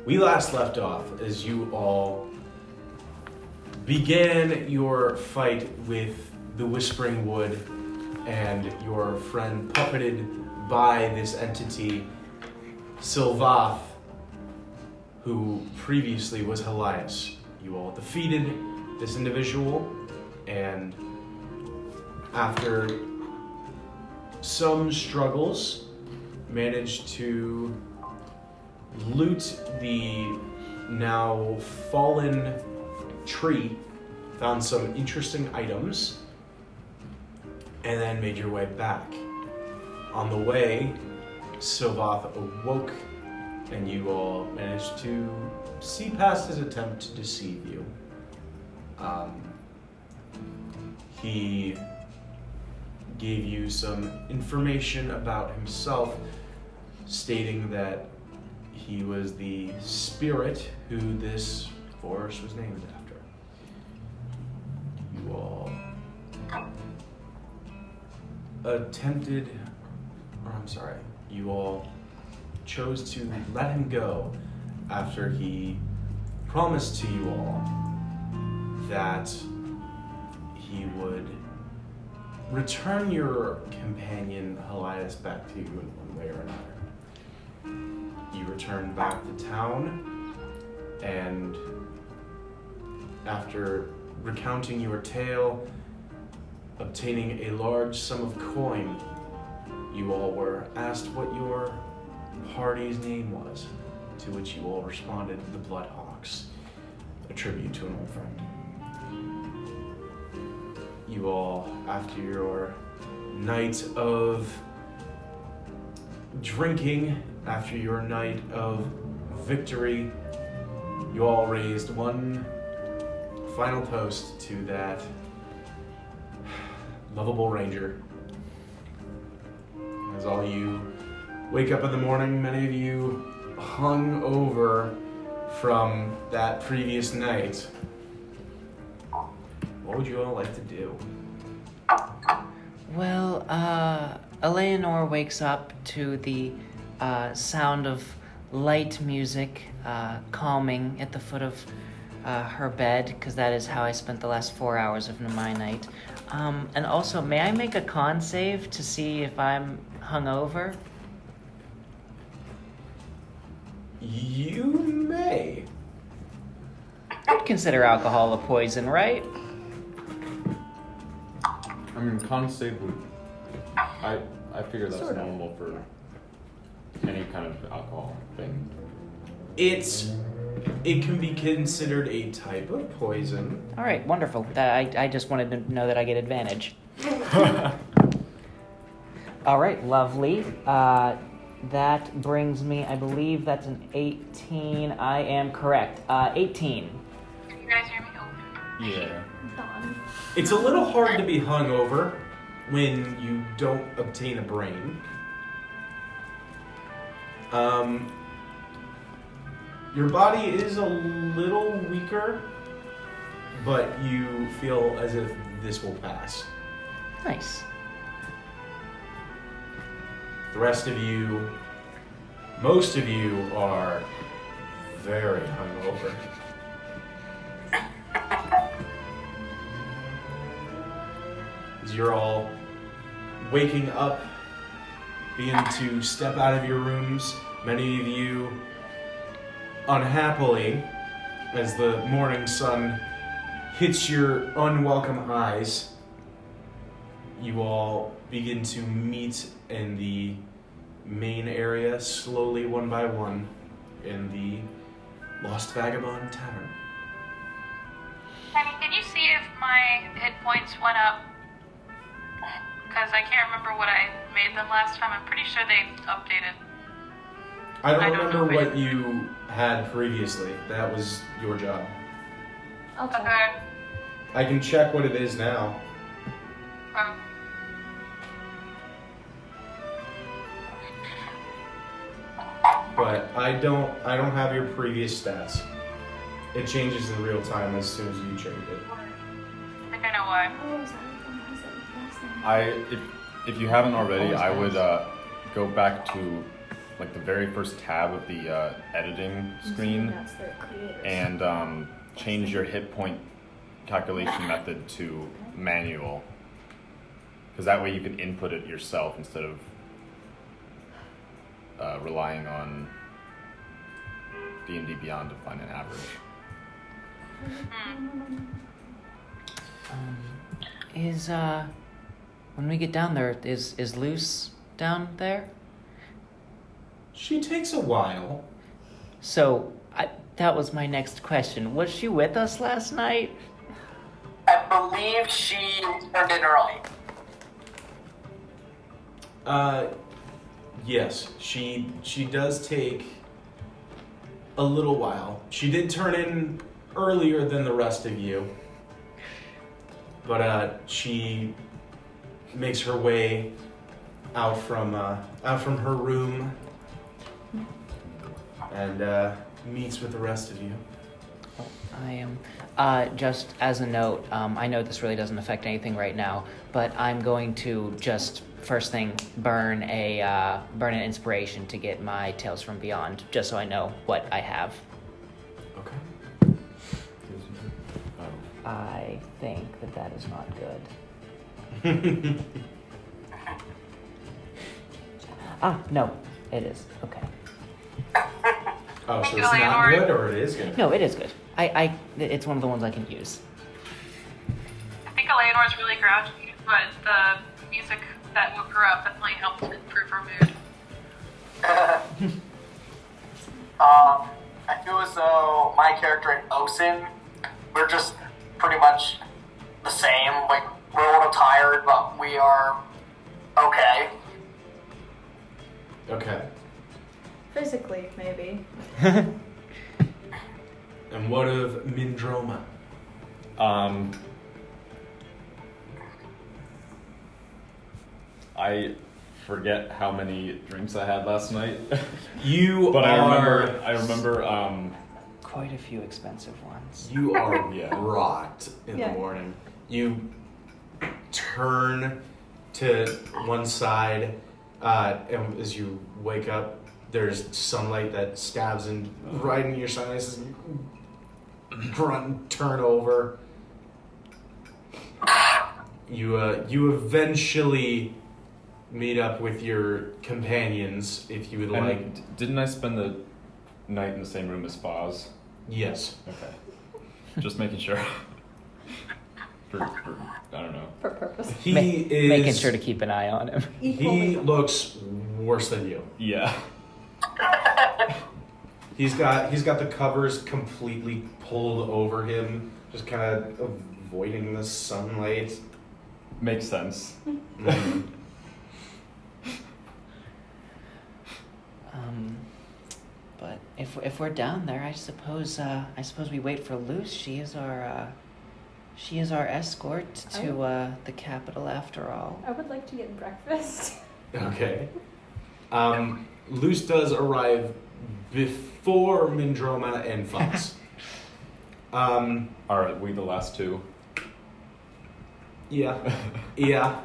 We last left off as you all began your fight with the Whispering Wood and your friend puppeted by this entity, Sylvath, who previously was Helias. You all defeated this individual, and after some struggles, managed to loot the now fallen tree, found some interesting items, and then made your way back. On the way, Sylvath awoke, and you all managed to see past his attempt to deceive you. He gave you some information about himself, stating that he was the spirit who this forest was named after. You all you all chose to let him go after he promised to you all that he would return your companion Helias back to you in one way or another. You returned back to town, and after recounting your tale, obtaining a large sum of coin, you all were asked what your party's name was, to which you all responded, the Bloodhawks, a tribute to an old friend. You all, after your night of drinking, after your night of victory, you all raised one final toast to that lovable ranger. As all you wake up in the morning, many of you hung over from that previous night. What would you all like to do? Well, Eleanor wakes up to the sound of light music calming at the foot of her bed, because that is how I spent the last 4 hours of my night. And also, may I make a con save to see if I'm hungover? You may. I'd consider alcohol a poison, right? I mean, con save would... I figure that's Sort of. normal for any kind of alcohol thing. It can be considered a type of poison. All right, wonderful. I just wanted to know that I get advantage. All right, lovely. That brings me, I believe that's an 18. I am correct. 18. Can you guys hear me? Yeah. It's a little hard to be hungover when you don't obtain a brain. Your body is a little weaker, but you feel as if this will pass. Nice. The rest of you, most of you are very hungover. As you're all waking up, begin to step out of your rooms, many of you unhappily, as the morning sun hits your unwelcome eyes, you all begin to meet in the main area, slowly, one by one, in the Lost Vagabond Tavern. Penny, can you see if my hit points went up? Because I can't remember what I made them last time. I'm pretty sure they updated. I don't I don't remember know. what you had previously. That was your job. Okay. I can check what it is now. But I don't have your previous stats. It changes in real time as soon as you change it. I think I know why. If you haven't already, I would go back to like the very first tab of the editing screen, That's their creators. and change your hit point calculation method to manual. Because that way you can input it yourself instead of relying on D&D Beyond to find an average. Is when we get down there, is Luce down there? She takes a while. So that was my next question. Was she with us last night? I believe she turned in early. Yes, she does take a little while. She did turn in earlier than the rest of you, but she makes her way out from her room and meets with the rest of you. I am. Just as a note, I know this really doesn't affect anything right now, but I'm going to just first thing burn an inspiration to get my Tales from Beyond, just so I know what I have. Okay. I think that is not good. No, it is. Okay. Oh, so Thank you, it's not Eleanor. good, or it is good? No, it is good. It's one of the ones I can use. I think Eleanor's really grouchy, but the music that woke her up definitely helped improve her mood. I feel as though my character and Osin, we're just pretty much the same. Like, we're a little tired, but we are okay. Okay. Physically, maybe. And what of Mindroma? I forget how many drinks I had last night. You But are. I remember Quite a few expensive ones. You are Yeah. rot in the Yeah. morning. You turn to one side, and as you wake up, there's sunlight that stabs in right in your sinuses. And you grunt and turn over. You eventually meet up with your companions if you would and like. didn't I spend the night in the same room as Foz? Yes. Okay. Just making sure. for I don't know. For purpose. He is making sure to keep an eye on him. He looks worse than you. Yeah. He's got the covers completely pulled over him, just kind of avoiding the sunlight. Makes sense. But if we're down there, I suppose we wait for Luce. She is our escort to the capital, after all. I would like to get breakfast. Okay. Luce does arrive before Mindroma and Fox. Are we the last two? Yeah. Yeah.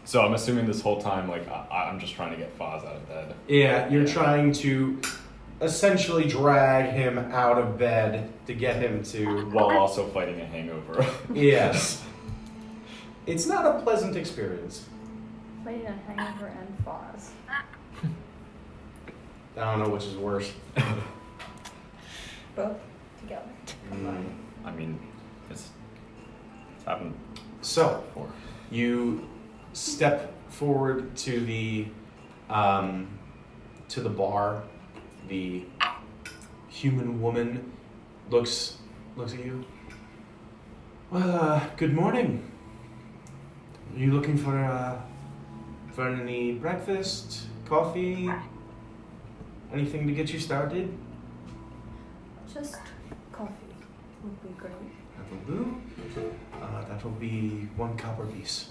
So I'm assuming this whole time, like, I'm just trying to get Foz out of bed. Yeah, you're trying to essentially drag him out of bed to get him to... While also fighting a hangover. Yes. It's not a pleasant experience. Fighting a hangover and Foz. I don't know which is worse. Both together. I mean, it's happened So, before. you step forward to the bar. The human woman looks at you. Well, good morning. Are you looking for any breakfast, coffee, anything to get you started? Just coffee would be great. That will do. That will be 1 copper piece.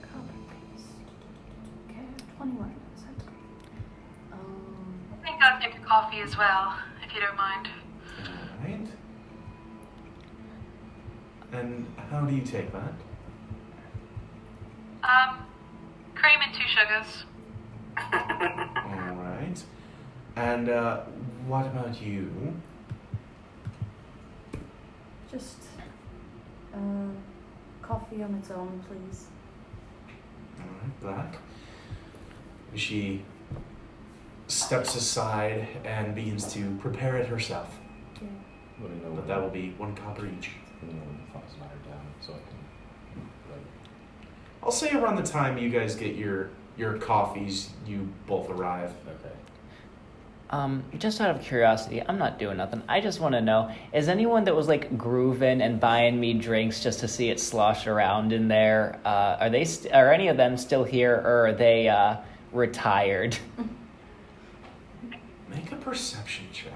Copper piece. Okay, 21. Sounds great. I think I'd take a coffee as well, if you don't mind. Alright. And how do you take that? Cream and 2 sugars. All right. And what about you? Just coffee on its own, please. All right, Black. She steps aside and begins to prepare it herself. Yeah. Let me know But that will be 1 copper each. Let me know when the Fox and I are down so I can. I'll say around the time you guys get your coffees, you both arrive. Okay. Just out of curiosity, I'm not doing nothing. I just want to know, is anyone that was like grooving and buying me drinks just to see it slosh around in there? Are any of them still here, or are they retired? Make a perception check.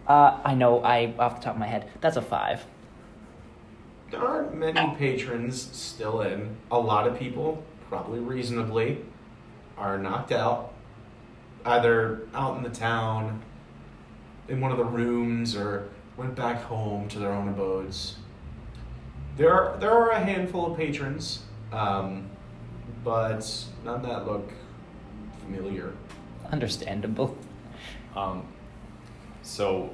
I know. Off the top of my head, that's a 5. There aren't many patrons still in. A lot of people, probably reasonably, are knocked out. Either out in the town, in one of the rooms, or went back home to their own abodes. There are a handful of patrons, but none that look familiar. Understandable. So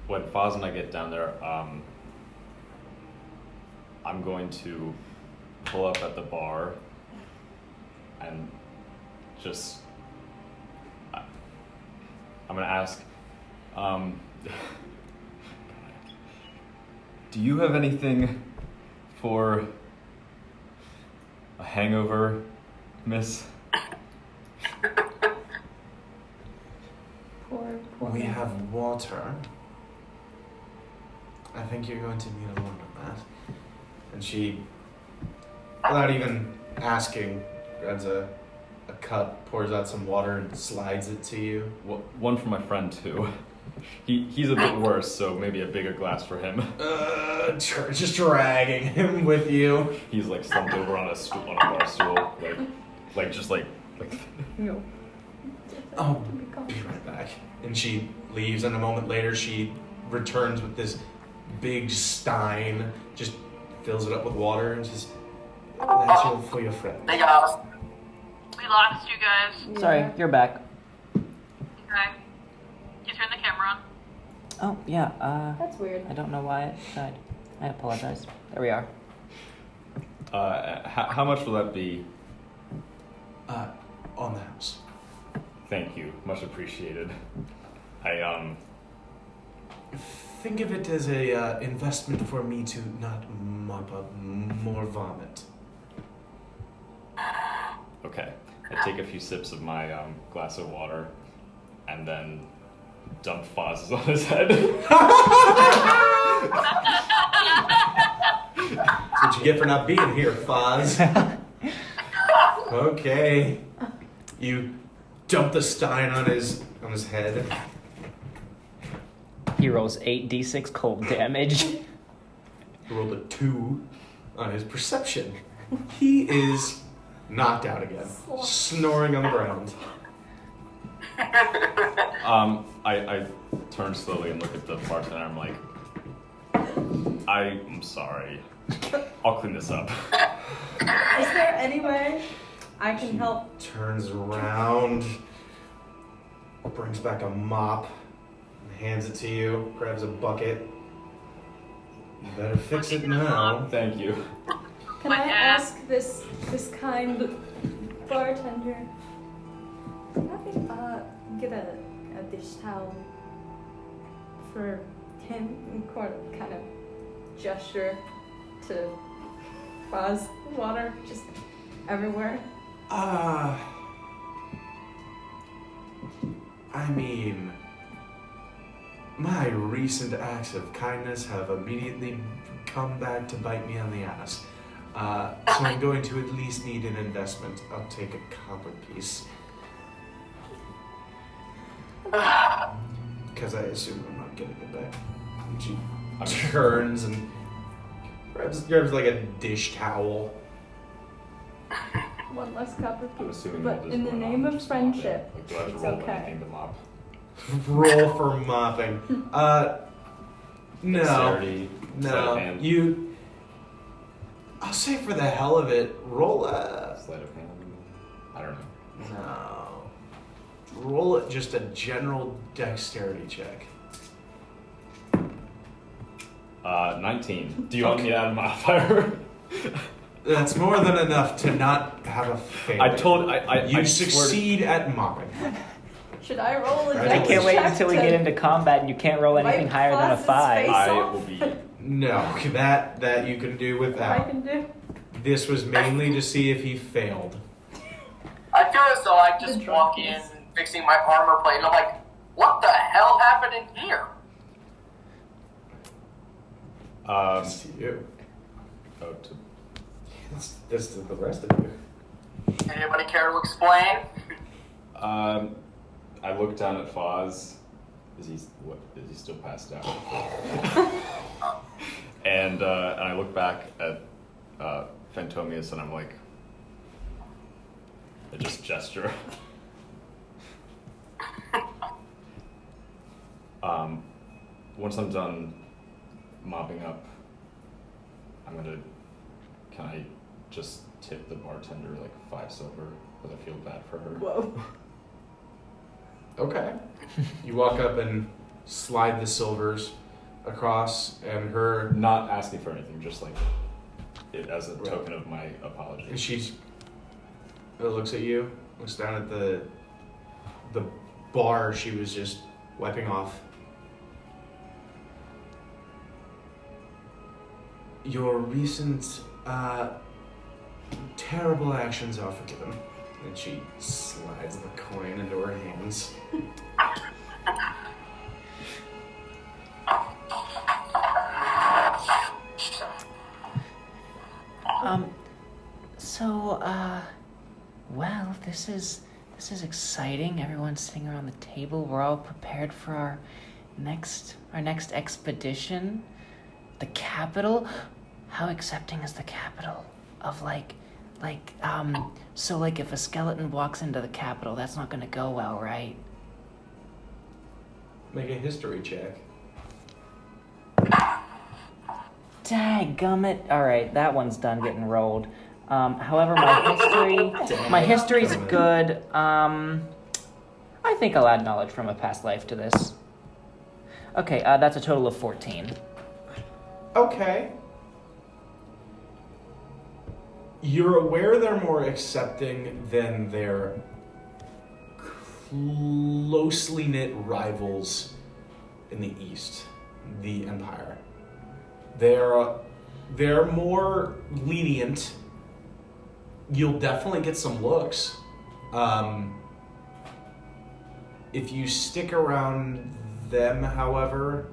when Foz and I get down there, I'm going to pull up at the bar and just I'm gonna ask, do you have anything for a hangover, miss? Poor We have water. I think you're going to need a lot of that. And she, without even asking, grabs a cup, pours out some water, and slides it to you. Well, one for my friend too. He's a bit worse, so maybe a bigger glass for him. Just dragging him with you. He's like slumped over on a bar stool, like. No. Oh, be right back. And she leaves, and a moment later she returns with this big stein, just fills it up with water, and says, "That's all for your friend." They got us. We lost you guys. Sorry, you're back. Okay. You turn the camera on. Oh yeah. That's weird. I don't know why it died. I apologize. There we are. How much will that be? On the house. Thank you, much appreciated. Think of it as a investment for me to not mop up more vomit. Okay. I take a few sips of my glass of water, and then dump Foz's on his head. That's what you get for not being here, Foz. Okay. You dump the stein on his head. He rolls 8d6 cold damage. He rolled a 2 on his perception. He is knocked out again, snoring on the ground. I turn slowly and look at the bartender. I'm like, I'm sorry. I'll clean this up. Is there any way I can help? Turns around, brings back a mop, hands it to you, grabs a bucket. You better fix it now. Thank you. Can I ask this kind bartender? Can I get a dish towel for him and kind of gesture to Foz water just everywhere? I mean, my recent acts of kindness have immediately come back to bite me on the ass. So I'm going to at least need an investment. I'll take a copper piece. Because I assume I'm not getting it back. And she turns and grabs like a dish towel. One less copper I'm piece. assuming But we'll just in the run name off of just mop it. friendship, Like, do I have to it's roll okay. anything to mop? Roll for mopping. No. Dexterity, sleight of No. hand. I'll say for the hell of it, roll a Sleight of hand. I don't know. No. Roll it just a general dexterity check. 19. Do you want me to add a modifier? That's more than enough to not have a fail. You succeed at mopping. Should I roll a I dex I can't wait check until we to get into combat and you can't roll anything wipe higher than a Fozz's 5. face I off? will be. No, that you can do What I without. can do? This was mainly to see if he failed. I feel as though I just The walk in drunkies. fixing my armor plate and I'm like, what the hell happened in here? It's to you. Oh, This to the rest of you. Anybody care to explain? I look down at Foz. Is he still passed out? and I look back at Phantomius and I'm like, I just gesture. Once I'm done mopping up, can I just tip the bartender like 5 silver because I feel bad for her? Whoa. Okay. You walk up and slide the silvers across, and her, Not asking for anything, just like it as a token of my apology. and she looks at you, looks down at the bar she was just wiping off. Your recent terrible actions are forgiven. And she slides the coin into her hands. Well, this is exciting. Everyone's sitting around the table. We're all prepared for our next expedition. The capital? How accepting is the capital of so if a skeleton walks into the capital, that's not gonna go well, right? Make a history check. Dadgummit. Alright, that one's done getting rolled. However, my history's good. I think I'll add knowledge from a past life to this. Okay, that's a total of 14. Okay. You're aware they're more accepting than their closely knit rivals in the East, the Empire. They're more lenient. You'll definitely get some looks. If you stick around them, however,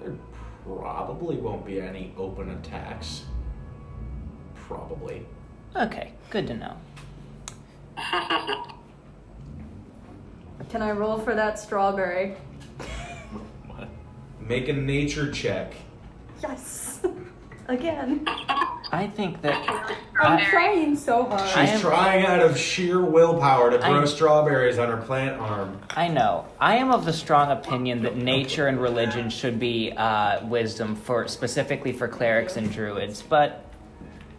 there probably won't be any open attacks. Probably. Okay, good to know. Can I roll for that strawberry? What? Make a nature check. Yes. Again. I think that I'm trying so hard. I She's am- trying out of sheer willpower to grow strawberries on her plant arm. I know. I am of the strong opinion that nature and religion should be wisdom specifically for clerics and druids, but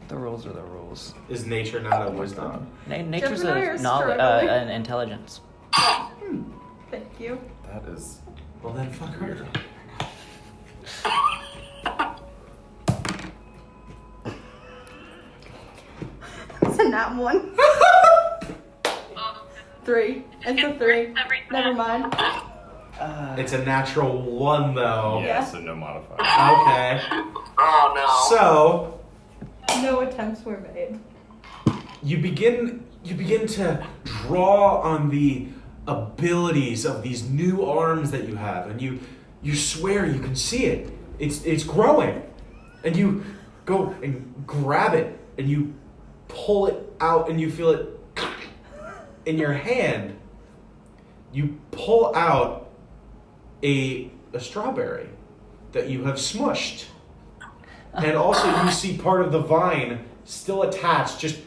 the rules are the rules. Is nature not a wisdom? Nature's Jeff and I a are knowledge, struggling. an intelligence. Thank you. That is Well then, fuck her. It's a nat one. 3. It's a 3. Never mind. It's a natural 1 though. yeah, so no modifier. Okay. Oh no. So No attempts were made. you begin to draw on the abilities of these new arms that you have, and you swear you can see it. It's growing, and you go and grab it, and you pull it out, and you feel it in your hand. You pull out a strawberry that you have smushed, and also you see part of the vine still attached, just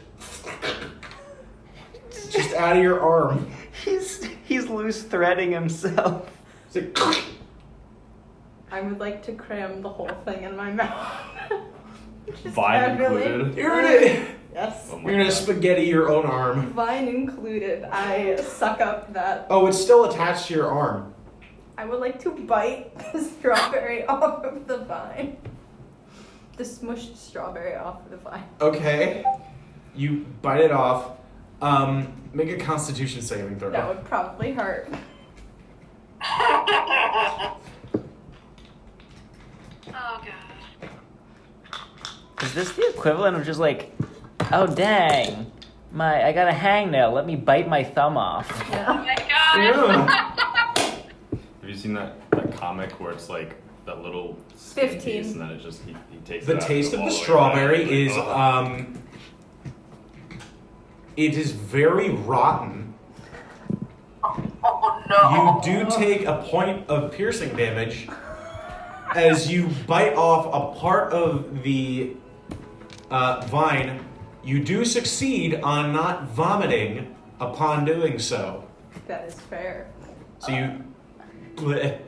out of your arm. He's loose threading himself. It's like, I would like to cram the whole thing in my mouth. Just Vine casually. included. here it is. Yes. Oh my You're gonna God. spaghetti your own arm. Vine included. I suck up that. Oh, it's still attached to your arm. I would like to bite the strawberry off of the vine. The smushed strawberry off of the vine. Okay. You bite it off. Make a Constitution saving throw. That would probably hurt. Oh god. Is this the equivalent of just like, oh dang, I got a hangnail. Let me bite my thumb off. Oh Yeah. my god. Yeah. Have you seen that comic where it's like that little skin 15. piece and then it just he takes The it out taste of all the way back, strawberry like, is oh. it is very rotten. Oh no! You do take a point of piercing damage as you bite off a part of the vine. You do succeed on not vomiting upon doing so. That is fair. So you, bleh.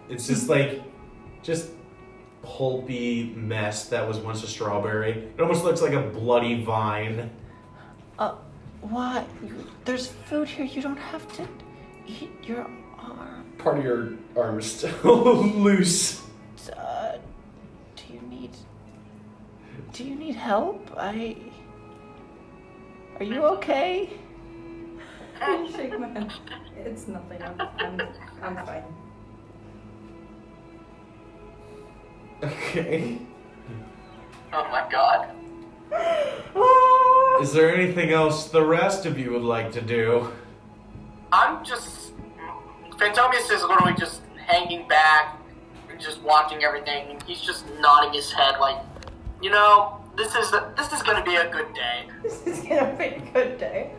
It's just like, just pulpy mess that was once a strawberry. It almost looks like a bloody vine. What? There's food here. You don't have to eat your arm. Part of your arm is still loose. Do you need help? Are you okay? I shake my head. It's nothing. I'm fine. Okay. Oh my god. Is there anything else the rest of you would like to do? I'm just. Phantomius is literally just hanging back and just watching everything. He's just nodding his head like, you know, this is gonna be a good day. This is gonna be a good day.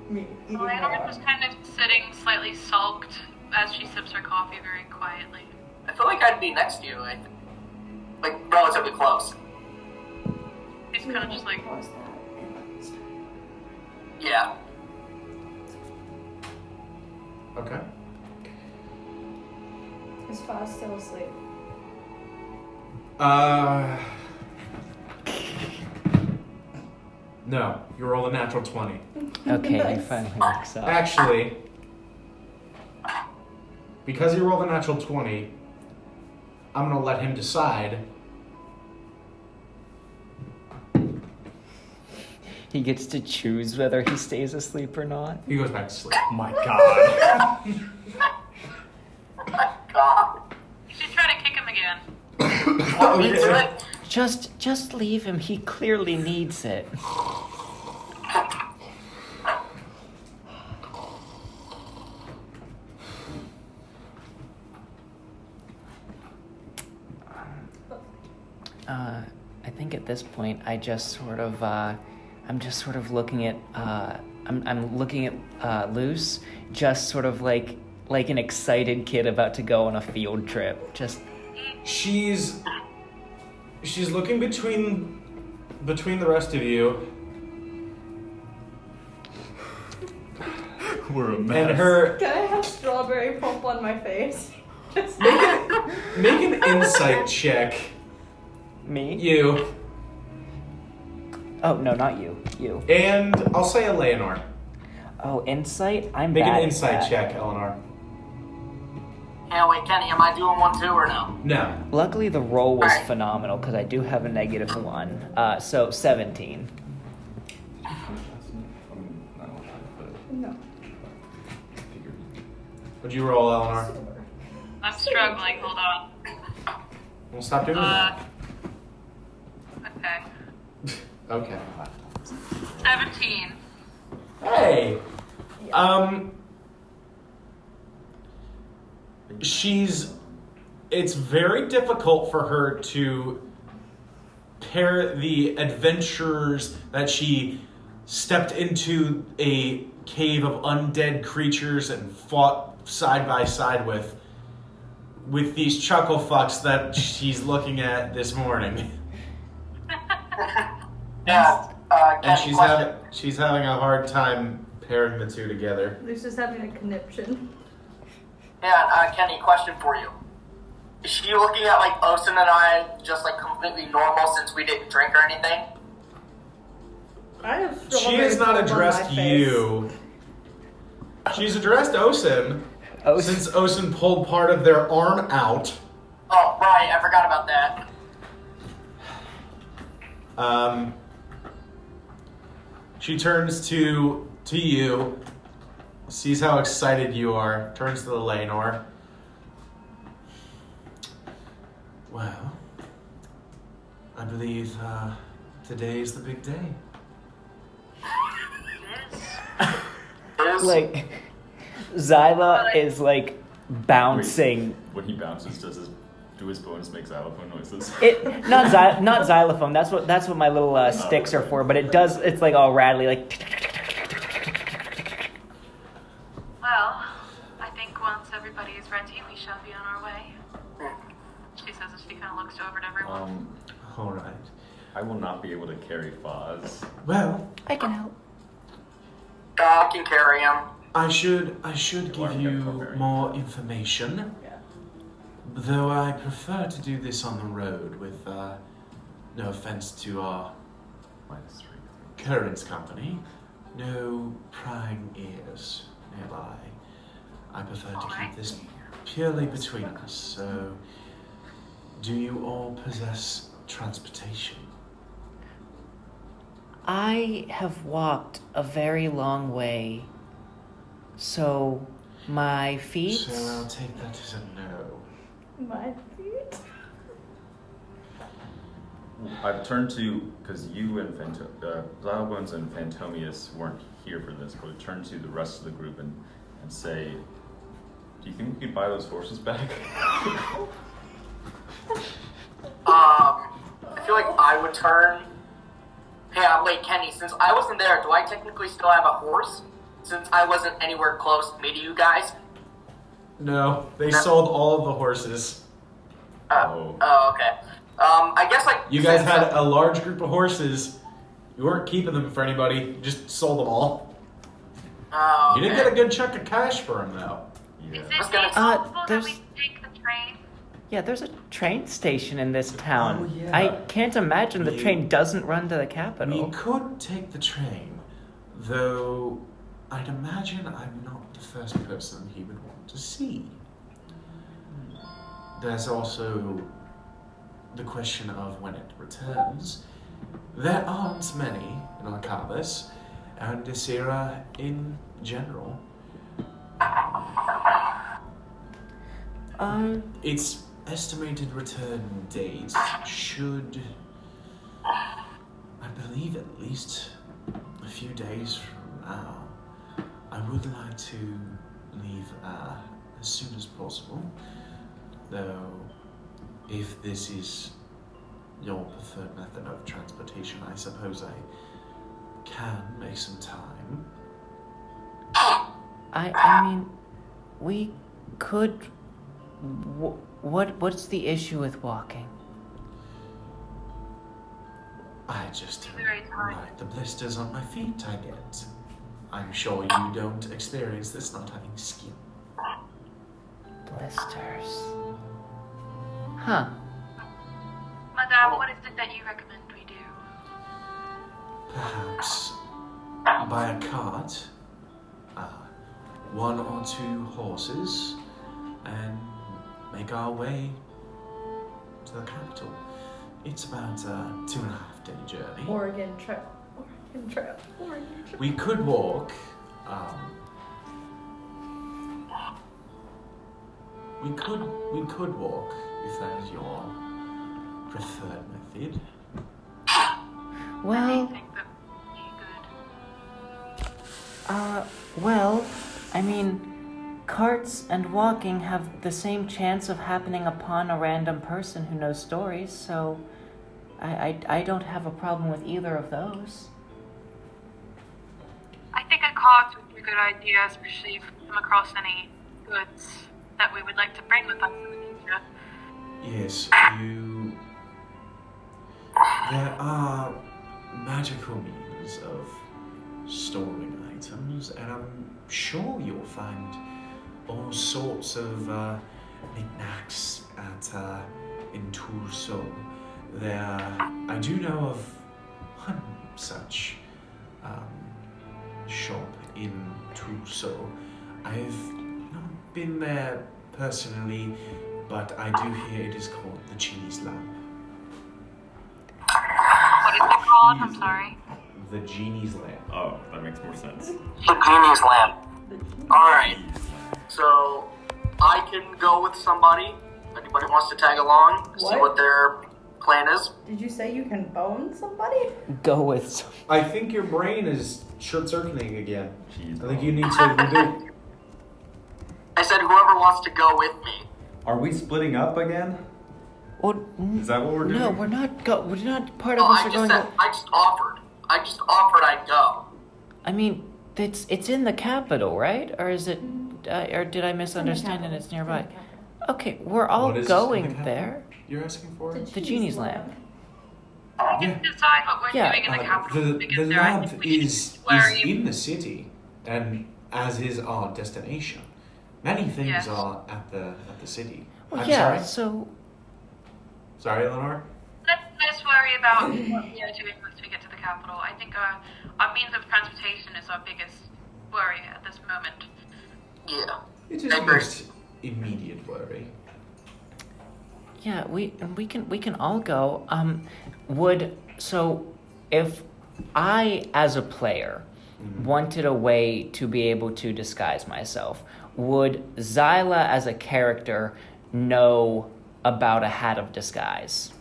Me eating my Eleanor arm. was kind of sitting slightly sulked as she sips her coffee very quietly. I feel like I'd be next to you, like relatively close. She's kind of just like, Pause that. Yeah. Okay. Is Foz still asleep? No, you roll a natural 20. Okay, he Nice. finally wakes up. Actually, because you rolled a natural 20, I'm gonna let him decide. He gets to choose whether he stays asleep or not. He goes back to sleep. Oh my god. God. you should try to kick him again. Want me to it? Just leave him. He clearly needs it. I think at this point, I'm just sort of looking at, I'm looking at Luce, just sort of like an excited kid about to go on a field trip. Just She's looking between the rest of you, We're a mess. and her Can I have strawberry pulp on my face? Just make an insight check. me. You Oh no, not you. You. and I'll say Eleanor. Oh, insight. I'm Make bad an at insight that. check, Eleanor. Yeah, wait, Kenny, am I doing one too or no? No. Luckily, the roll was Alright. phenomenal because I do have a -1. So 17. no. What'd you roll, Eleanor? I'm struggling. Hold on. We'll stop doing that. Okay. Okay. 17. Hey. It's very difficult for her to pair the adventures that she stepped into a cave of undead creatures and fought side by side with these chuckle fucks that she's looking at this morning. Yeah. And Kenny, question. she's having a hard time pairing the two together. Lucy's having a conniption. Yeah, Kenny, question for you. Is she looking at like Osen and I just like completely normal since we didn't drink or anything? I have She strawberry has not jam on addressed my face. you. She's addressed Osin, Oh, since Osin pulled part of their arm out. Oh, right, I forgot about that. She turns to you, sees how excited you are, turns to the Eleanor. Well, I believe today is the big day. like Zyla is like bouncing. When he bounces, do his bonus make xylophone noises? Not xylophone. That's what my little sticks are for. But it does. It's like all rattly, like. Well, I think once everybody is ready, we shall be on our way. She says as she kind of looks over at everyone. All right. I will not be able to carry Foz. Well, I can help. I can carry him. I should give Well, you barbarian. more information. Yeah. Though I prefer to do this on the road with, no offense to our -3. current company, no prying ears nearby. I prefer to keep this purely between us, so do you all possess transportation? I have walked a very long way, so my feet. So I'll take that as a no. My feet. I've turned to, because you and Zylbones and Phantomius weren't here for this, but I turned to the rest of the group and say, do you think we could buy those horses back? I feel like I would turn. Hey, wait, Kenny, since I wasn't there, do I technically still have a horse? Since I wasn't anywhere close to meeting you guys? No, they sold all of the horses. Oh. Oh, okay. I guess, like... You guys since, had a large group of horses. You weren't keeping them for anybody. You just sold them all. Oh, You didn't get a good chunk of cash for them, though. Yeah. Is was it gonna- possible that there's- we take the train? Yeah, there's a train station in this town. Oh, yeah. I can't imagine the We- train doesn't run to the We capital. could take the train, though I'd imagine I'm not the first person he would want to see. There's also the question of when it returns. There aren't many in Arcabis, and Ehseara in general. Its estimated return date should, I believe, at least a few days from now. I would like to leave as soon as possible, though if this is your preferred method of transportation, I suppose I can make some time. I mean, we could. What's the issue with walking? I just Very tired. like the blisters on my feet I get. I'm sure you don't experience this not having skin. Blisters. Huh. Madame, what is it that you recommend we do? Perhaps by a cart, one or two horses, and make our way to the capital. It's about a 2.5-day journey. Oregon Trail. We could walk. We could walk if that is your preferred method. Well, I think that would be good. well, I mean, carts and walking have the same chance of happening upon a random person who knows stories, so I don't have a problem with either of those. I think a cart would be a good idea, especially if we come across any goods that we would like to bring with us in the future. Yes, there are magical means of storing items, and I'm sure you'll find all sorts of knickknacks in Turso. I do know of one such shop in Trousseau. I've not been there personally, but I do hear it is called the Genie's Lamp. What is it called? I'm sorry. The Genie's Lamp. Oh, that makes more sense. The Genie's Lamp. Alright. So, I can go with somebody. Anybody wants to tag along? See What? what their plan is? Did you say you can bone somebody? Go with some. I think your brain is short-circuiting again. Jeez, I think you need to reboot. I said whoever wants to go with me. Are we splitting up again? Well, Is that what we're doing? no, we're not. We're not. Part No, of us I are just going. said, I just offered I'd go. I mean, it's in the capital, right? Or is it? Or did I misunderstand and it's nearby? Okay, we're all What is this in the going capital? there. You're asking for? The Genie's Lamp. We can decide what we're Yeah, doing in the capital. The because there, I lamp think we is where are you? in the city, and as is our destination. Many things Yes. are at the city. Well, I'm yeah. sorry. So Sorry, Eleanor. Let's worry about what we are doing once we get to the capital. I think our means of transportation is our biggest worry at this moment. Yeah. It is I the agree. most immediate worry. yeah, we can all go. If I, as a player, wanted a way to be able to disguise myself, would Zyla, as a character, know about a hat of disguise?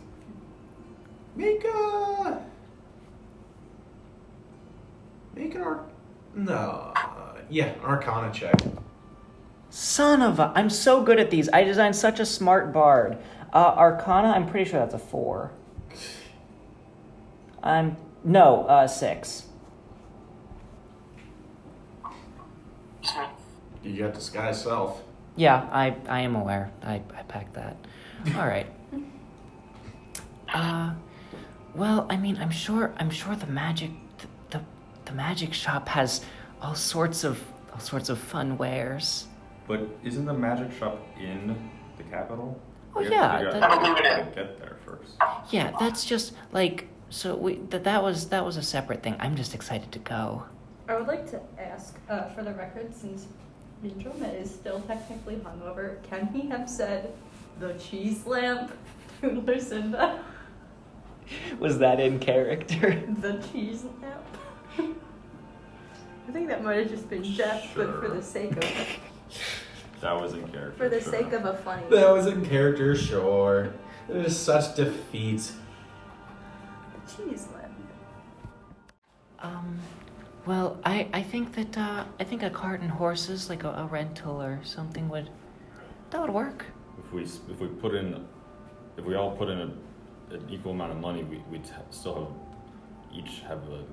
Make an Arcana check. Son of a... I'm so good at these. I designed such a smart bard. Arcana, I'm pretty sure that's a 4. No, 6. You got disguise self. Yeah, I am aware. I packed that. All right. Well, I mean, I'm sure the magic shop has all sorts of fun wares. But isn't the magic shop in the capital? Oh, We have to yeah, figure out that- how to get there first. Yeah, that's just like that was a separate thing. I'm just excited to go. I would like to ask, for the record, since Benjamin is still technically hungover, can he have said the cheese lamp to Lucinda? Was that in character? The cheese lamp? I think that might have just been Jeff, but for Sure. the sake of That was in character. for the sure. sake of a funny. That was in character, sure. It is such defeat. Cheese lamp. Well, I think that I think a cart and horses, like a rental or something, would work. If we all put in an equal amount of money, we'd still each have a.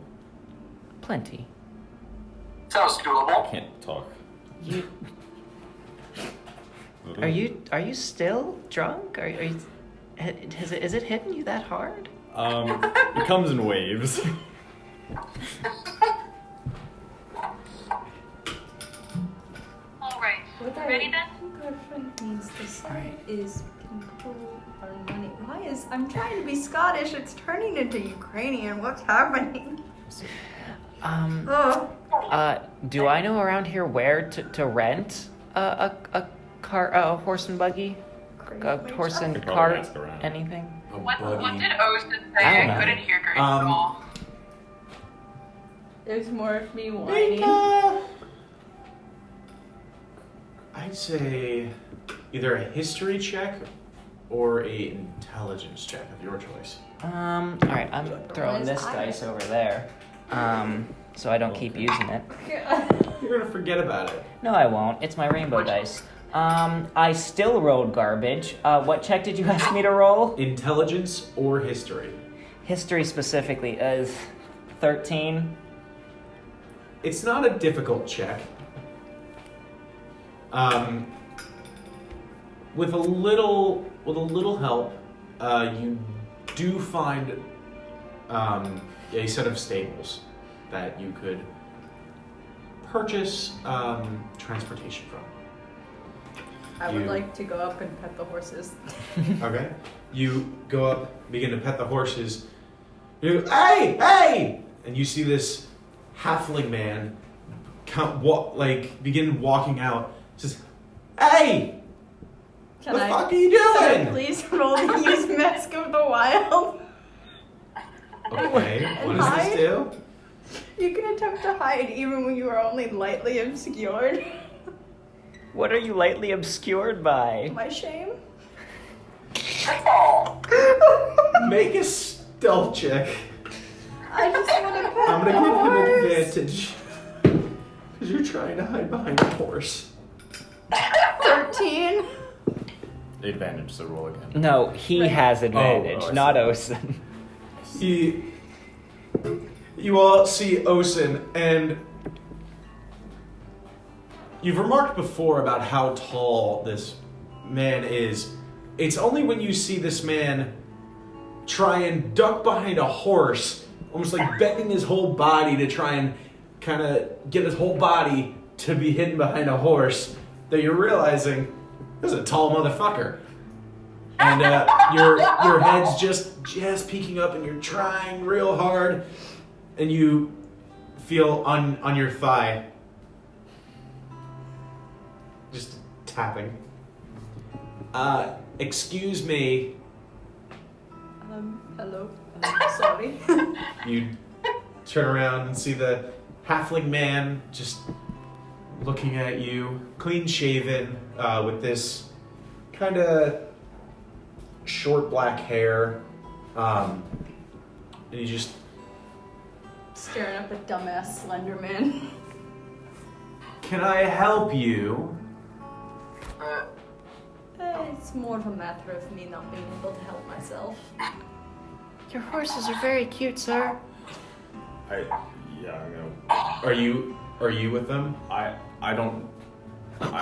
Plenty. Sounds I doable. can't talk. You are you still drunk? Are you? Is it hitting you that hard? It comes in waves. All right. What I Ready then? think our friend needs to say Alright. is control our money. Why is I'm trying to be Scottish? It's turning into Ukrainian. What's happening? Oh. Do I know around here where to rent a horse and buggy, a horse and Could probably cart, ask around. anything? A What buggy. did Ocean say? I don't I know. couldn't hear great at all. There's more of me whining. I'd say either a history check or a intelligence check of your choice. All right, I'm throwing this dice over there, so I don't keep using it. You're gonna forget about it. No, I won't. It's my rainbow dice. I still rolled garbage. What check did you ask me to roll? Intelligence or history. History specifically is 13. It's not a difficult check. With a little help, you do find a set of stables that you could purchase transportation from. I would You- like to go up and pet the horses. Okay. You go up, begin to pet the horses. You go, hey! And you see this halfling man begin walking out. Says, "Hey, Can the I, fuck are you can I doing?" please roll to use Mask of the Wild? Okay, And what does hide? this do? You can attempt to hide even when you are only lightly obscured. What are you lightly obscured by? My shame? Make a stealth check. I just want to pet I'm the gonna give you horse. an advantage because you're trying to hide behind a horse. 13. Advantage, so roll again. No, he Right. has advantage, Oh, I not see. Osen. You all see Osen, and you've remarked before about how tall this man is. It's only when you see this man try and duck behind a horse, almost like bending his whole body to try and kind of get his whole body to be hidden behind a horse, that you're realizing this is a tall motherfucker. And your head's just peeking up, and you're trying real hard, and you feel on your thigh just tapping. Excuse me. Hello. Sorry. You turn around and see the halfling man just looking at you, clean shaven, with this kind of short black hair, and he just Staring up at dumbass Slender Man. "Can I help you?" It's more of a matter of me not being able to help myself. Your horses are very cute, sir. I'm gonna. Are you with them? I don't know.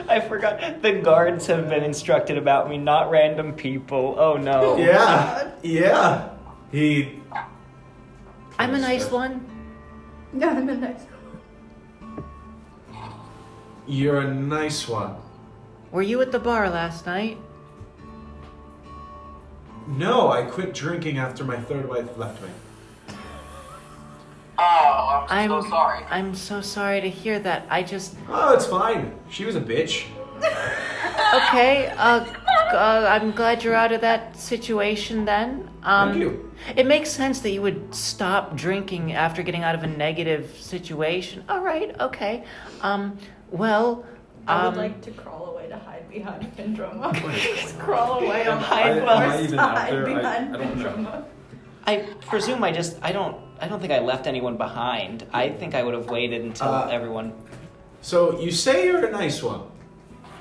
I forgot. The guards have been instructed about me, not random people. Oh no. Yeah. He. I'm a nice one. Yeah, I'm a nice. You're a nice one. Were you at the bar last night? No, I quit drinking after my third wife left me. Oh, I'm so sorry. I'm so sorry to hear that. Oh, it's fine. She was a bitch. Okay, I'm glad you're out of that situation then. Thank you. It makes sense that you would stop drinking after getting out of a negative situation. All right, okay. Well, I would like to crawl away to hide behind Pindroma. Just crawl away on high Am I floors even to out hide there? behind I don't know. Pindroma. I presume I don't think I left anyone behind. I think I would have waited until everyone. So you say you're a nice one.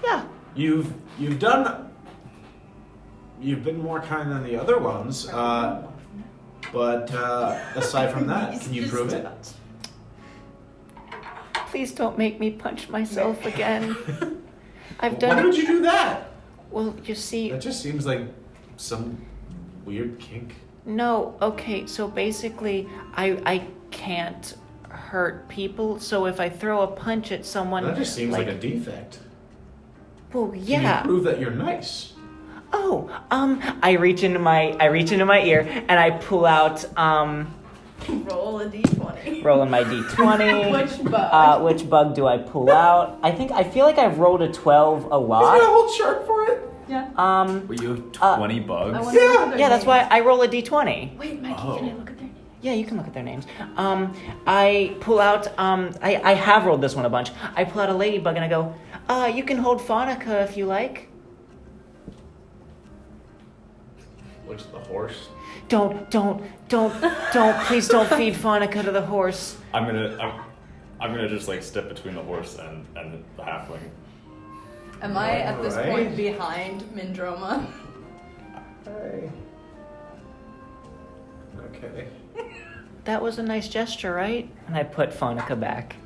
Yeah. You've been more kind than the other ones. But aside from that, can you prove it? Please don't make me punch myself again. I've Why done. would you do that? Well, you see, That just seems like some weird kink. no. Okay, so basically, I can't hurt people. So if I throw a punch at someone, That just seems like a defect. well, Can yeah. you prove that you're nice? Oh, I reach into my ear and I pull out Roll a d20. rolling my d20. Which bug? Which bug do I pull out? I feel like I've rolled a 12 a Is there a lot. whole chart for it? Yeah. Wait, you have 20 I bugs? want to look at their Yeah, that's why names. I roll a d20. Wait, Mikey, Oh. can I look at their names? Yeah, you can look at their names. I pull out, I have rolled this one a bunch. I pull out a ladybug and I go, you can hold Faunica if you like. Which is the horse? Don't, please don't feed Faunica to the horse. I'm gonna just like step between the horse and the halfling. Am I at this Alright. point behind Mindroma? Hey. Okay. That was a nice gesture, right? And I put Faunica back.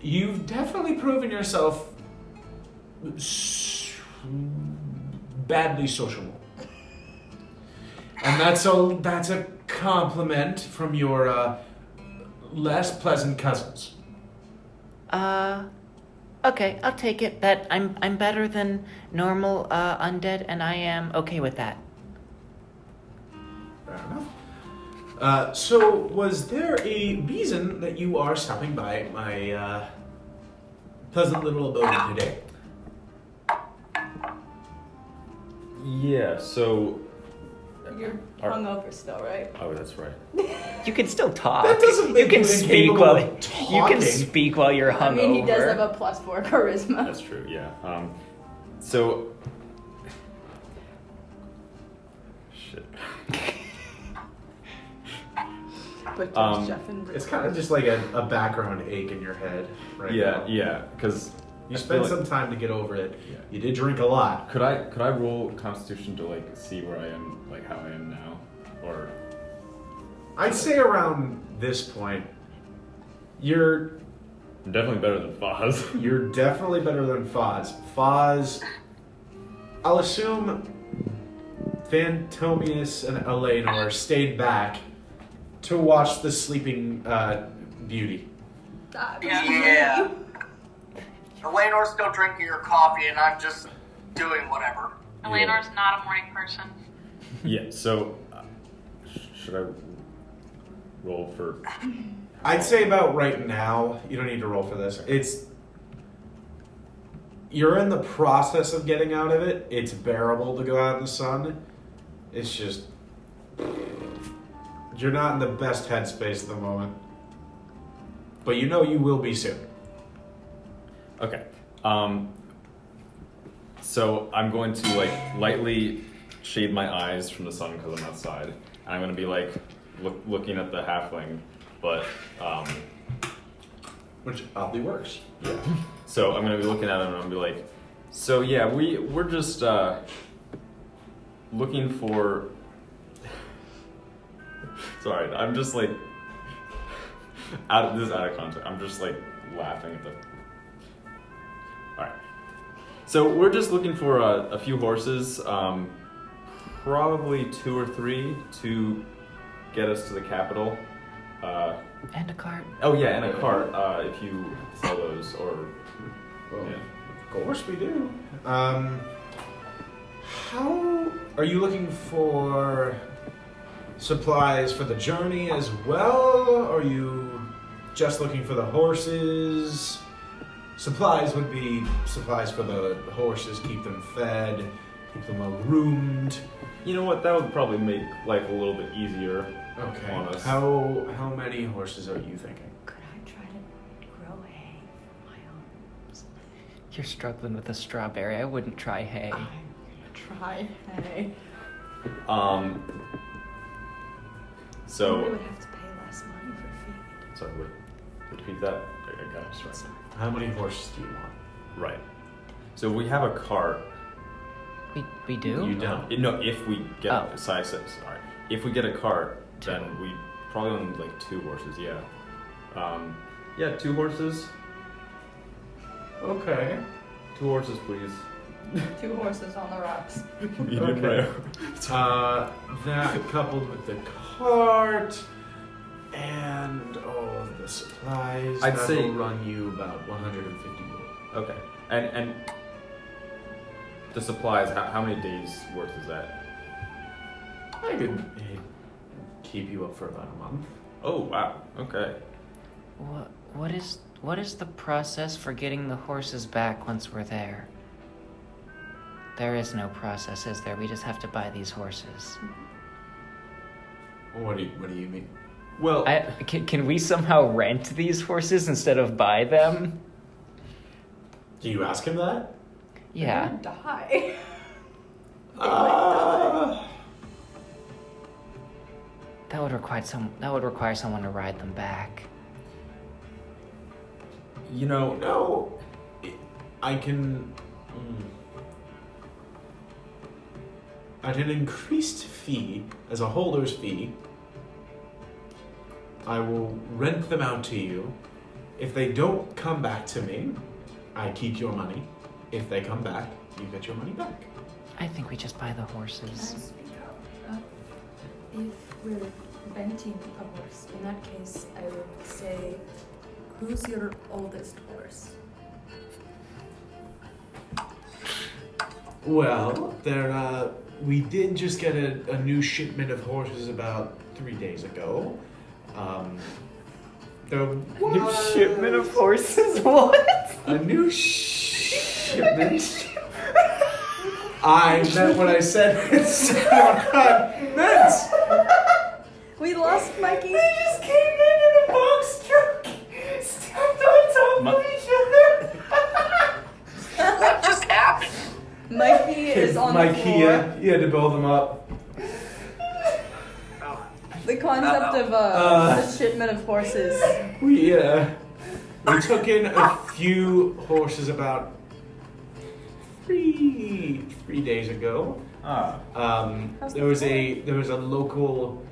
You've definitely proven yourself badly sociable. And that's a compliment from your less pleasant cousins. Okay, I'll take it. That I'm better than normal undead, and I am okay with that. Fair enough. So, was there a reason that you are stopping by my pleasant little abode today? Yeah, so... You're hungover still, right? Oh, that's right. You can still talk. That doesn't make you can you speak incapable while of you can talking. speak while you're hungover. I mean, he does have a +4 charisma. That's true, yeah. So... Shit. But Jeff and It's kind of just like a background ache in your head, right? now. Yeah, because... You spent some time to get over it. Yeah. You did drink a lot. Could I roll Constitution to like see where I am, like how I am now, or? I'd say around this point, you're I'm definitely better than Foz. You're definitely better than Foz. Foz, I'll assume Phantomius and Eleanor stayed back to watch the sleeping beauty. Yeah. Eleanor's still drinking her coffee, and I'm just doing whatever. Eleanor's not a morning person. Yeah. So, should I roll for? I'd say about right now, you don't need to roll for this. You're in the process of getting out of it. It's bearable to go out in the sun. It's just, you're not in the best headspace at the moment. But you know you will be soon. Okay. So I'm going to like lightly shade my eyes from the sun because I'm outside. And I'm going to be like looking at the halfling, but Which oddly works. yeah. So I'm going to be looking at him and I'm going to be like, so yeah, we're just looking for. Sorry, I'm just like this is out of context. I'm just like laughing at the. Alright. So we're just looking for a few horses, probably 2 or 3 to get us to the capital. And a cart. Oh yeah, and a cart, if you sell those, or... Well, Yeah. of course we do. How are you looking for supplies for the journey as well? Or are you just looking for the horses? Supplies would be supplies for the horses, keep them fed, keep them well groomed. You know what, that would probably make life a little bit easier Okay. on us. How many horses are you thinking? Could I try to grow hay for my arms? You're struggling with a strawberry. I wouldn't try hay. I'm gonna try hay. So... We would have to pay less money for feed. Sorry, wait. Repeat that? I got it straight. How many horses do you want? Right. So we have a cart. We do? You don't. No, if we get Oh. size 6. Alright. If we get a cart, then we probably only like 2 horses, yeah. Yeah, 2 horses. Okay. 2 horses, please. 2 horses on the rocks. Medium Okay. rare. That coupled with the cart and all of the supplies, I'd that say- will run you about 150 gold. Okay. And the supplies, how many days worth is that? I could keep you up for about a month. Oh, wow. Okay. What is the process for getting the horses back once we're there? There is no process, is there? We just have to buy these horses. What do you mean? Well, Can we somehow rent these horses instead of buy them? Do you ask him that? Yeah. They're gonna die. That would require someone to ride them back. you know, No, I can. At an increased fee, as a holder's fee, I will rent them out to you. If they don't come back to me, I keep your money. If they come back, you get your money back. I think we just buy the Can I horses. speak up? If we're renting a horse, in that case, I would say, who's your oldest horse? Well, we did just get a new shipment of horses about 3 days ago. There New was shipment of horses? What? a new shipment. I meant what I said. It's not meant. We lost Mikey. They just came in a box truck, stepped on top of each other. What just happened? Mikey is on the floor. You had to build them up. The concept of a shipment of horses. We took in a few horses about three days ago. There was a local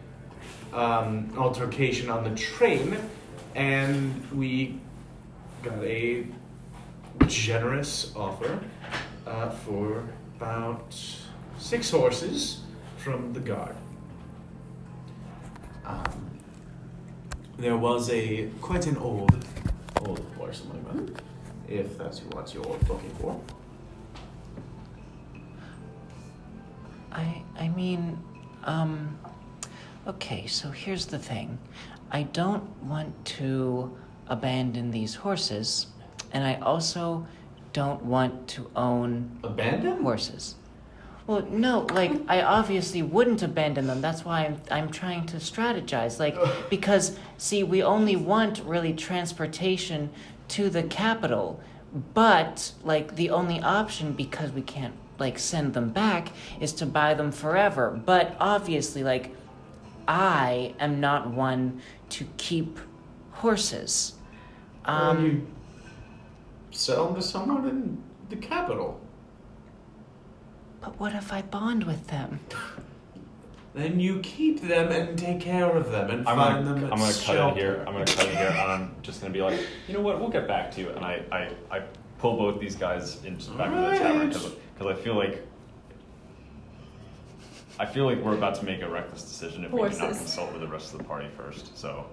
altercation on the train, and we got a generous offer for about 6 horses from the guard. There was quite an old horse among them, if that's what you're looking for. I mean, okay, so here's the thing. I don't want to abandon these horses, and I also don't want to own Abandon? horses. Well, no, like, I obviously wouldn't abandon them. That's why I'm trying to strategize. Like, because, see, we only want really transportation to the capital. But, like, the only option, because we can't, like, send them back, is to buy them forever. But, obviously, like, I am not one to keep horses. You sell them to someone in the capital. But what if I bond with them? Then you keep them and take care of them and find them I'm gonna shelter. cut it here. I'm and I'm just gonna be like, you know what? We'll get back to you. And I pull both these guys back into the tavern because I feel like we're about to make a reckless decision if we do not Horses. consult with the rest of the party first. So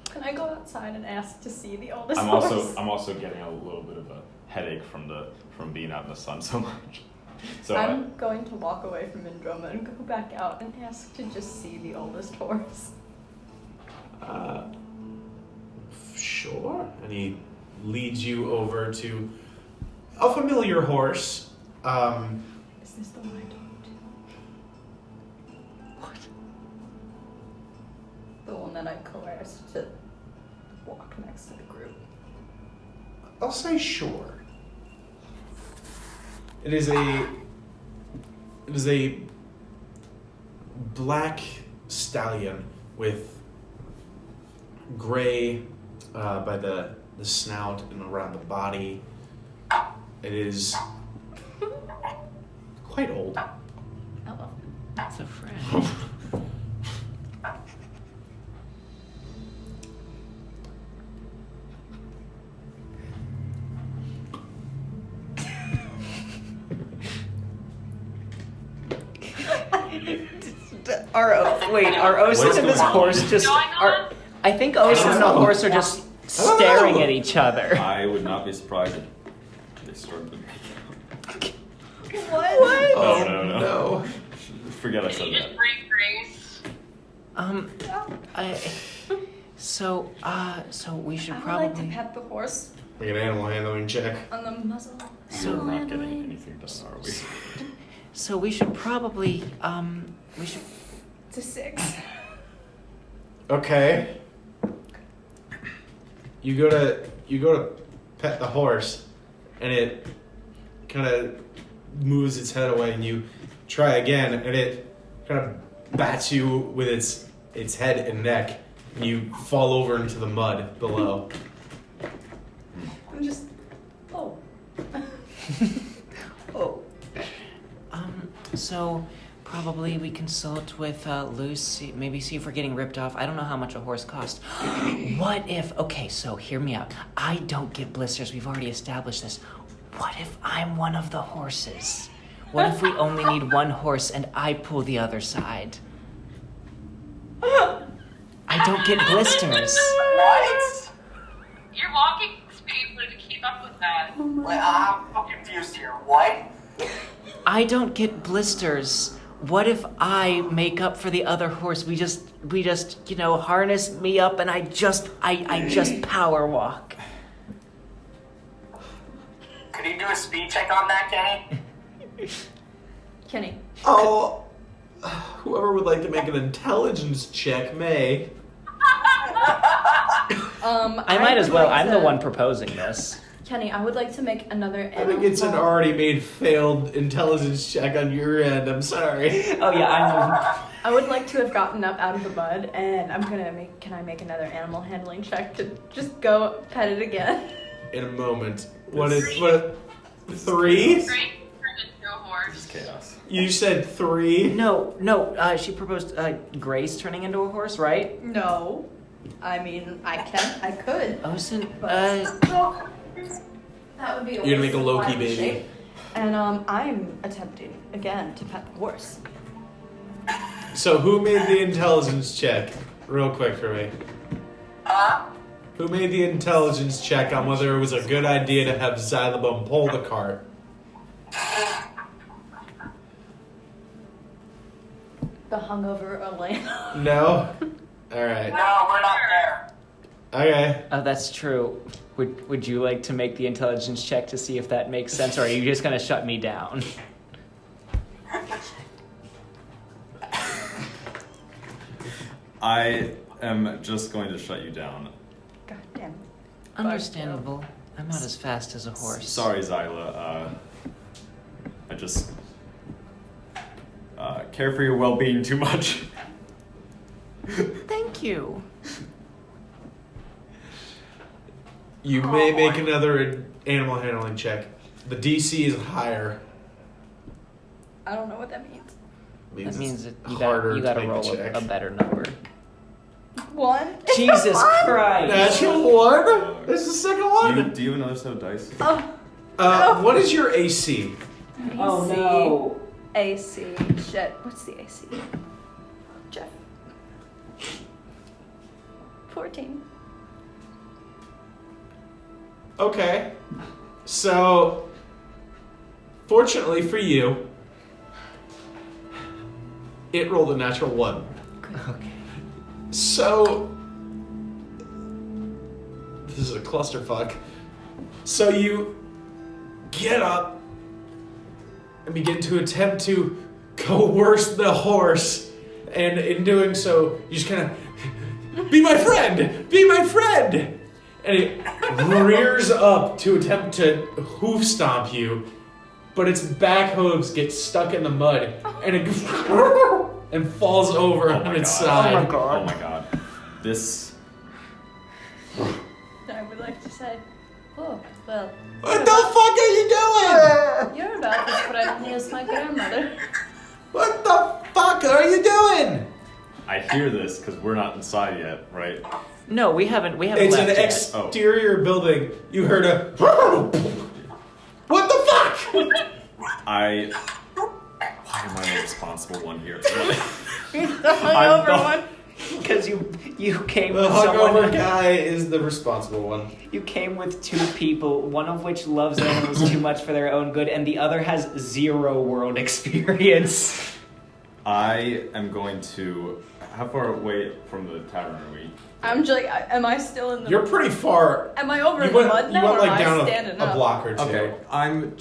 Can I go outside and ask to see the oldest I'm horse? also getting a little bit of a headache from being out in the sun so much. So I'm going to walk away from Indroma and go back out and ask to just see the oldest horse. Sure. And he leads you over to a familiar horse. Is this the one I talked to? What? The one that I coerced to walk next to the group. I'll say sure. It was a black stallion with gray by the snout and around the body. It is quite old. Oh. That's a friend. Are Osis What's and this going on? horse just Going on? I think Osis and the horse are just staring at each other. I would not be surprised if they started to make out. What? Oh, no. No. Forget I Can said you that. just bring Grace? So we should I would probably. like to pet the horse Like an animal handling check. on the muzzle. We're not getting anything done, are we? So we should probably It's a 6. Okay. You go to pet the horse, and it kind of moves its head away, and you try again, and it kind of bats you with its head and neck, and you fall over into the mud below. I'm just. Oh. Oh. So probably we consult with Lucy, maybe see if we're getting ripped off. I don't know how much a horse costs. What if, okay, so hear me out. I don't get blisters. We've already established this. What if I'm one of the horses? What if we only need one horse and I pull the other side? I don't get blisters. What? Your walking speed would keep up with that. Wait, I'm confused here. What? I don't get blisters. What if I make up for the other horse? We just, harness me up and I just power walk. Could you do a speed check on that, Kenny? Kenny. Oh, whoever would like to make an intelligence check may. I might as well. I'm the one proposing this. Kenny, I would like to make another I think it's an already made failed intelligence check on your end. I'm sorry. Oh yeah, I would like to have gotten up out of the mud, and can I make another animal handling check to just go pet it again? In a moment. What? 3? Great. Turn into a horse. This is chaos. You said 3? No. She proposed Grace turning into a horse, right? No. I mean, I could. Osen, That would be You're gonna make a waste of Loki life baby. shape. And I'm attempting again to pet the horse. So who made the intelligence check? Real quick for me. Who made the intelligence check on whether it was a good idea to have Xylabone pull the cart? The hungover Elena. No? Alright. No, we're not there. Okay. oh, that's true. Would you like to make the intelligence check to see if that makes sense, or are you just gonna shut me down? I am just going to shut you down. God damn. Understandable. I'm not as fast as a horse. Sorry, Zyla. I just care for your well-being too much. Thank you. You may make another animal handling check. The DC is higher. I don't know what that means. That means that you harder gotta to make roll the check. a better number. 1? Jesus Christ! Natural 1? This is the second one. Do you have another set of dice? What is your AC? Oh no! AC. Shit. What's the AC? Jeff. 14. Okay. So, fortunately for you, it rolled a natural 1. Okay. So, this is a clusterfuck. So you get up and begin to attempt to coerce the horse, and in doing so, you just kind of, be my friend! Be my friend! And it rears up to attempt to hoof stomp you, but its back hooves get stuck in the mud, and it and falls over on its side. Oh my god. This. I would like to say, oh, well. What the fuck are you doing? You're about as friendly as my grandmother. What the fuck are you doing? I hear this because we're not inside yet, right? No, we haven't It's left an yet. exterior building. You heard a. What the fuck? Why am I the responsible one here? The hungover one. Because you came The with hungover someone. guy is the responsible one. You came with 2 people, one of which loves animals too much for their own good, and the other has 0 world experience. I am going to. How far away from the tavern are we? I'm just like, am I still in the... You're pretty far. Am I over You in the went, mud you now, went or like am down I standing a up? block or two. Okay, I'm.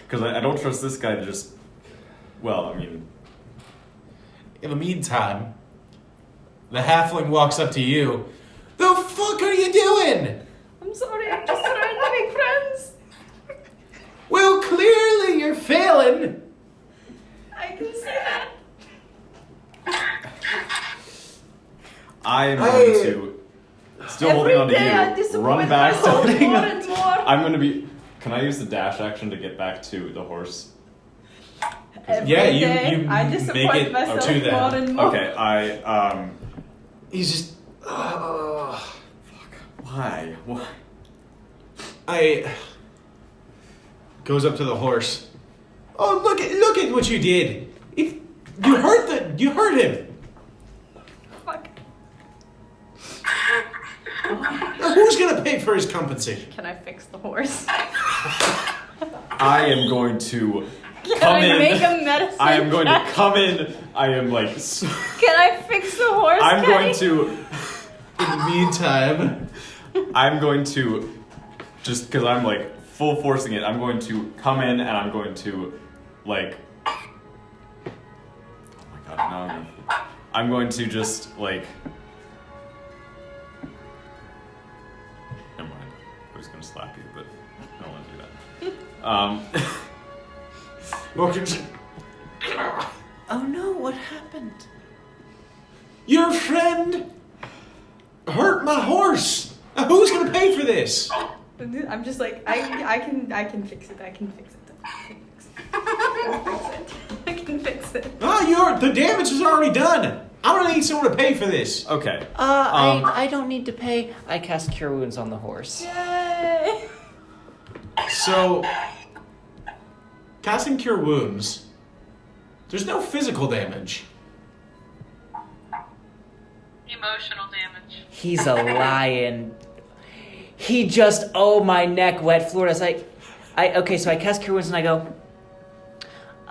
Because I don't trust this guy to just. Well, I mean. In the meantime, the halfling walks up to you. The fuck are you doing? I'm sorry, I'm just trying to make friends. Well, clearly you're failing. I can see that. I am going to. Still holding on to Every day I you. disappoint Run back myself to. more and more. I'm going to be. Can I use the dash action to get back to the horse? Every Yeah, you- day you I make disappoint it myself to them. more and more. Okay, He's just. Why? Why? I goes up to the horse. Oh, look at what you did. You hurt him. Fuck. Who's gonna pay for his compensation? Can I fix the horse? I am going to Can come I in. make a medicine? I am going to check? come in. I am like. Can I fix the horse? I'm Kenny? going to. In the meantime, I'm going to. Just because I'm like full forcing it, I'm going to come in and I'm going to, like. Oh my god, no. I'm going to just like. Never mind. I was gonna slap you, but I don't want to do that. Oh no, what happened? your friend hurt my horse. Now, who's gonna pay for this? I'm just like, I can fix it. I can fix it. I can fix it. Ah, the damage is already done. I'm gonna need someone to pay for this. Okay. I don't need to pay. I cast Cure Wounds on the horse. Yay! So, casting Cure Wounds, there's no physical damage. Emotional damage. He's a lion. He just, oh, my neck wet Florida's like, okay, so I cast Cure Wounds and I go,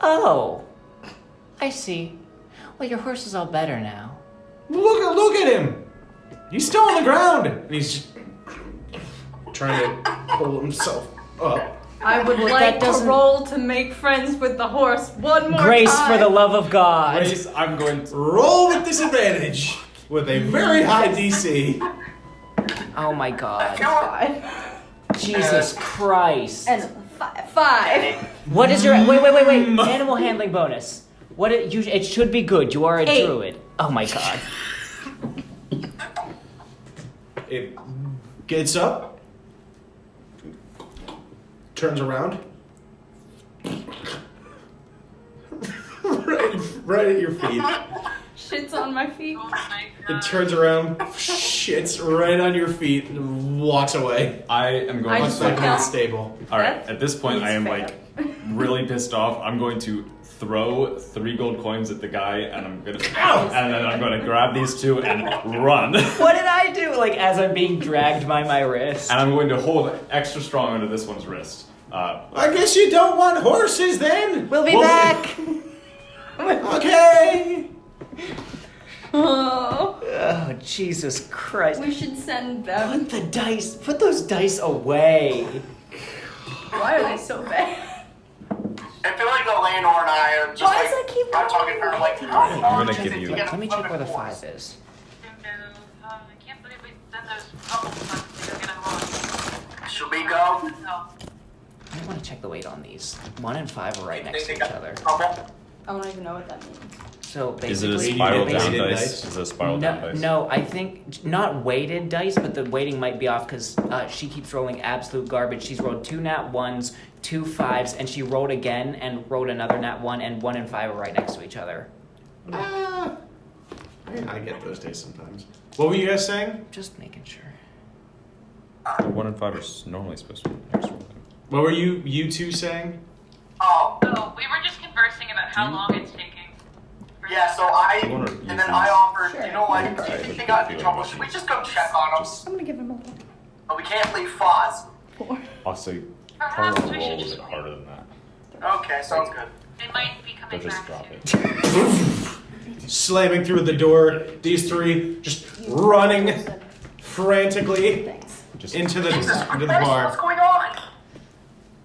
oh, I see. Well, your horse is all better now. Look at him. He's still on the ground. And he's just trying to pull himself up. I would Well, like that to doesn't- roll to make friends with the horse one more Grace, time. for the love of God. Grace, I'm going to. Roll with disadvantage with a very high DC. Oh my God. 5. Jesus Christ. And 5. What is your, wait. Animal handling bonus. It should be good. You are a 8. druid. Oh my God. It gets up, turns around, right at your feet. Shit's on my feet. Oh my It god. turns around, shits right on your feet, and walks away. I am going I to. just Back like in the that. stable. All right. That At this point, I am is like really pissed off. I'm going to throw 3 gold coins at the guy, and I'm gonna, and then I'm gonna grab these 2 and run. What did I do? Like, as I'm being dragged by my wrist. And I'm going to hold extra strong onto this one's wrist. I guess you don't want horses then? We'll be back. Okay. Oh, Oh, Jesus Christ. we should send them. Put those dice away. Why are they so bad? I feel like Eleanor and I are just Why like, does it keep I'm talking to her like, going? how I'm hard gonna is give it you- to get Let me a check where the flippin' 5 horse? is. I can't believe we did those pummels to go get a horse. Should we go? No. I want to check the weight on these. 1 and 5 are right next to They each got other. trouble? I don't even know what that means. So Is it a basically, spiral down Weighted dice? dice? Is it a spiral down dice? No, I think not weighted dice, but the weighting might be off because she keeps rolling absolute garbage. She's rolled 2 nat 1s, 2 5s, and she rolled again and rolled another nat 1, and 1 and 5 are right next to each other. I get those days sometimes. What were you guys saying? Just making sure. 1 and 5 are normally supposed to be extra. What were you two saying? Oh, Oh, we were just conversing about how long it's taking. yeah, so wanna and use then I these? offered, Sure. you know what, if they got in trouble, should we just go check on them? I'm gonna give him a little. But we can't leave Foz. 4. Also, Perhaps probably we should roll a just bit harder than that. Okay, sounds good. They might be They'll coming just back drop soon. it. Slamming through the door, these 3 just running frantically Thanks. Just into the Jesus Christ, what's bar. going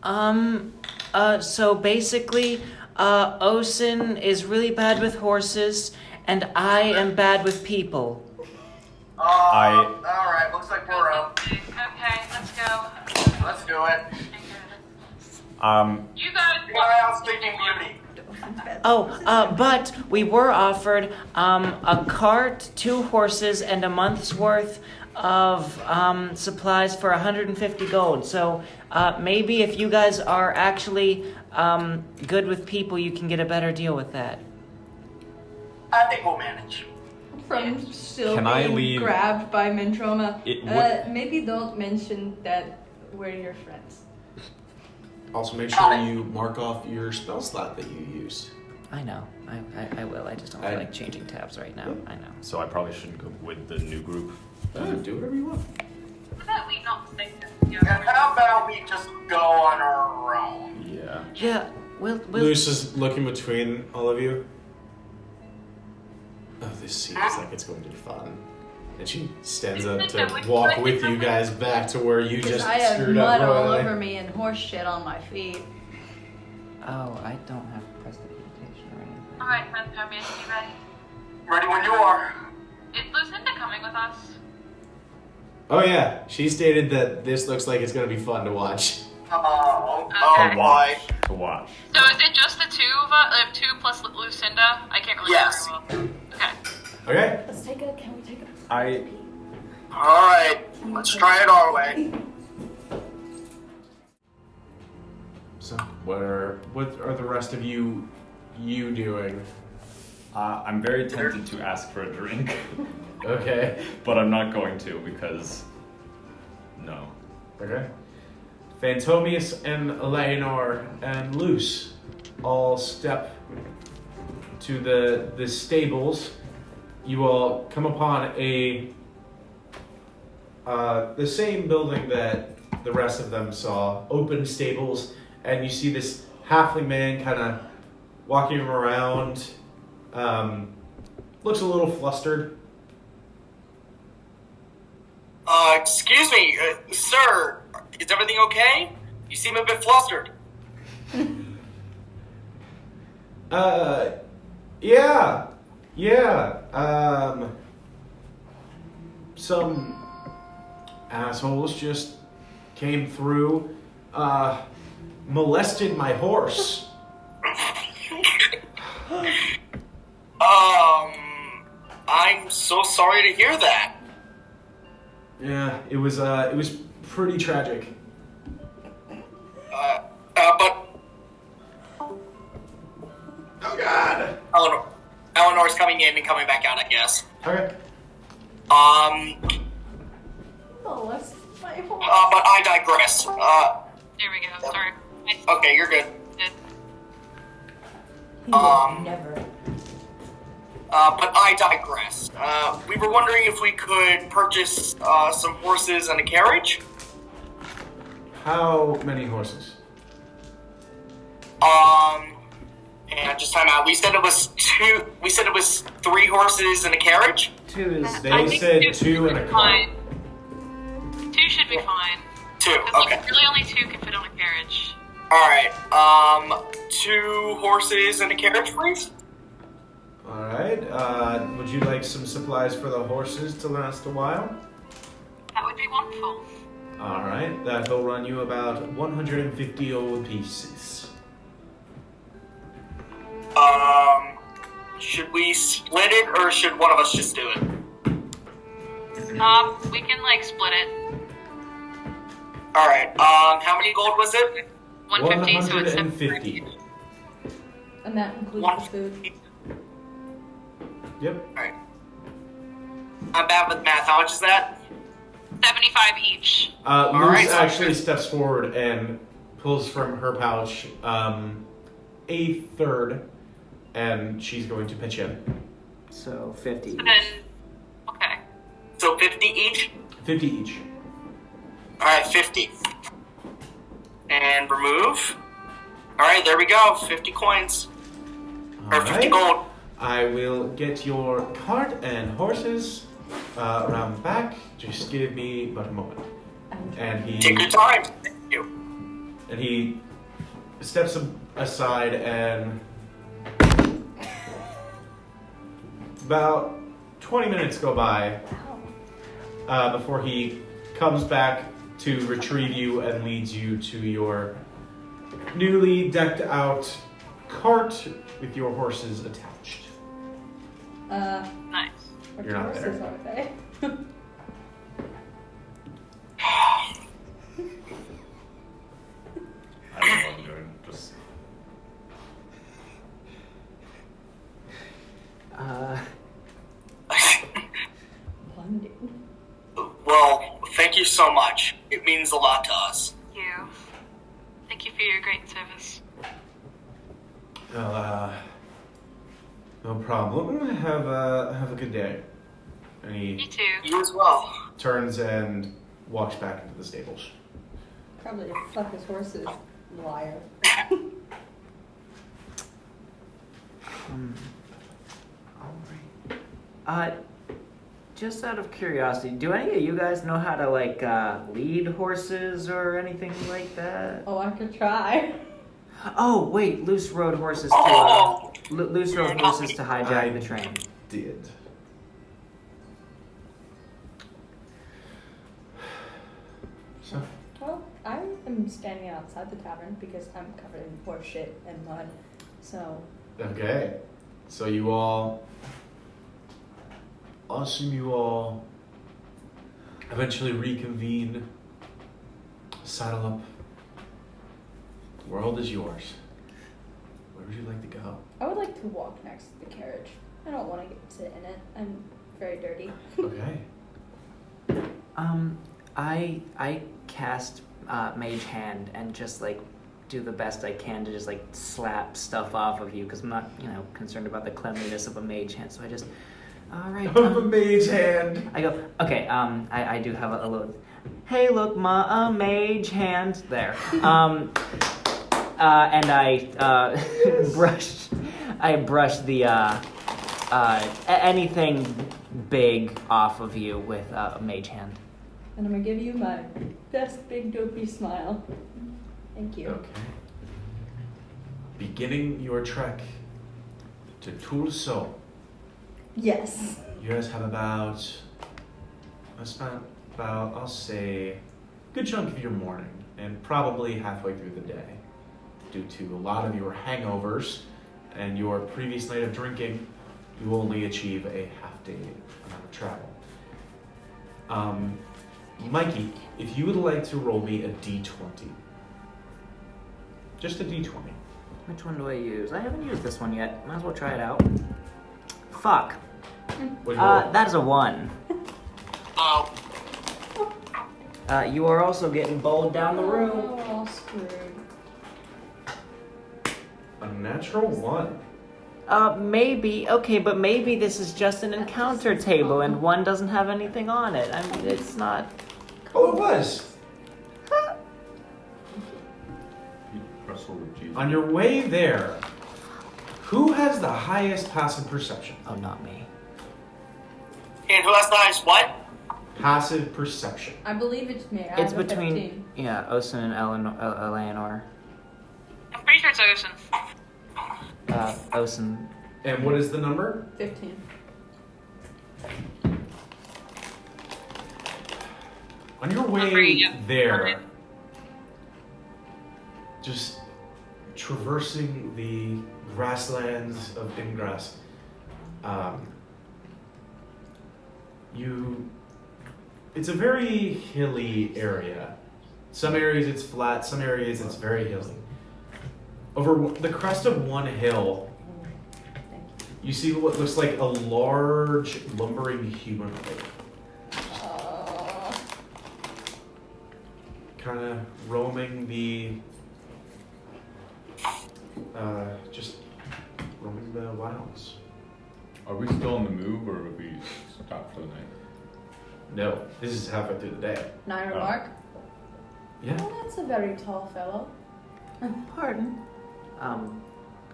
on? So basically, Osin is really bad with horses, and I am bad with people. Alright, looks like we're up. Okay, let's go. Let's do it. You guys Keep an eye on Sleeping Beauty. But we were offered a cart, 2 horses, and a month's worth of supplies for 150 gold. So maybe if you guys are actually good with people, you can get a better deal with that. I think we'll manage. From still Can I being leave- grabbed by Mentroma. It would- Maybe don't mention that we're your friends. Also, make sure you mark off your spell slot that you used. I know. I will. I just don't feel like changing tabs right now. I know. So I probably shouldn't go with the new group. Do whatever you want. that we not mistaken. Yeah, how about we just go on our own? Yeah. Yeah, we'll Luce is looking between all of you. Oh, this seems like it's going to be fun. And she stands up to walk with you guys back to where you Because just I have screwed up mud all royally. over me and horse shit on my feet. Oh, I don't have prestidigitation or anything. Alright, Phantomius, you ready? Ready when you are. Is Lucinda coming with us? Oh yeah, she stated that this looks like it's going to be fun to watch. Oh Okay. boy. To watch. So is it just the two of us? 2 plus Lucinda? I can't really Yes. remember. Okay. Okay? Can we take a Alright, let's try it our way. So, what are the rest of you doing? I'm very tempted to ask for a drink, Okay. but I'm not going to because no. Okay. Phantomius and Eleanor and Luce all step to the stables. You all come upon the same building that the rest of them saw, open stables, and you see this halfling man kind of walking around. Looks a little flustered. Excuse me, sir. Is everything okay? You seem a bit flustered. Yeah. Some assholes just came through, molested my horse. I'm so sorry to hear that. Yeah, it was pretty tragic. But Oh God. Eleanor's coming in and coming back out, I guess. Okay. molest my horse? But I digress. There we go. Sorry. Okay, you're good. Good. He would never. But I digress. We were wondering if we could purchase some horses and a carriage. How many horses? And just time out. We said it was 2. We said it was 3 horses and a carriage. 2 is... They I think said 2 should and a be car. fine. 2 should be fine. 2. 'Cause, Okay. like, really only 2 can fit on a carriage. All right. 2 horses and a carriage, please. All right. Would you like some supplies for the horses to last a while? That would be wonderful. All right. That will run you about 150 gold pieces. Should we split it, or should one of us just do it? We can, like, split it. All right. How many gold was it? 150, so it's 150. And that includes One. the food. Yep. All right. I'm bad with math. How much is that? 75 each. Luce right, sounds actually good. steps forward and pulls from her pouch a third, and she's going to pitch in. So 50. And then, okay. So 50 each. 50 each. All right, 50. And remove. All right, there we go. 50 coins. All Or 50 right. gold. I will get your cart and horses around the back. Just give me but a moment. And Take your time. Thank you. and he steps aside, and about 20 minutes go by before he comes back to retrieve you and leads you to your newly decked out cart with your horses attached. Nice. What You're not horses there. are they? I don't know what I'm doing. Just London. Well, thank you so much. It means a lot to us. Thank you. Thank you for your great service. No problem. Have a good day. And You he too. You as well. turns and walks back into the stables. Probably to fuck his horses. Liar. Alright. Just out of curiosity, do any of you guys know how to like lead horses or anything like that? Oh, I could try. Oh wait, loose road horses to Oh! loose road horses to hijack the train. Did. So, Well, I am standing outside the tavern because I'm covered in horse shit and mud. So, okay. So I'll assume you all eventually reconvene, saddle up. The world is yours. Where would you like to go? I would like to walk next to the carriage. I don't want to sit in it. I'm very dirty. Okay. I cast Mage Hand and just like do the best I can to just like slap stuff off of you because I'm not, concerned about the cleanliness of a Mage Hand. So I just, all right. Of a mage hand. I go, okay. I do have a little. Hey, look, a Mage Hand there. And I brush the anything big off of you with a Mage Hand. And I'm going to give you my best big dopey smile. Thank you. Okay. Beginning your trek to Tulso. Yes. You guys have about, I'll say, a good chunk of your morning, and probably halfway through the day, due to a lot of your hangovers and your previous night of drinking, you only achieve a half-day amount of travel. Mikey, if you would like to roll me a d20. Just a d20. Which one do I use? I haven't used this one yet. Might as well try it out. Fuck. What do you roll? That is a 1. Oh. You are also getting bowled down the room. Oh, all screwed. A natural 1. Maybe. Okay, but maybe this is just an encounter table and one doesn't have anything on it. I mean, it's not... Oh, it was! You press forward, Jesus. On your way there, who has the highest passive perception? Oh, not me. And who has the highest what? Passive perception. I believe it's me. I It's have a between... 15. Yeah, Osen and Eleanor. I'm pretty sure it's Ocean. Osen. And what is the number? 15. On your way there, just traversing the grasslands of Ingras, it's a very hilly area. Some areas it's flat, some areas it's very hilly. Over the crest of one hill, you see what looks like a large lumbering humanoid. Kind of roaming just roaming the wilds. Are we still on the move, or have we stopped for the night? No, this is halfway through the day. 9 Oh. mark. Yeah. Oh, that's a very tall fellow. Pardon?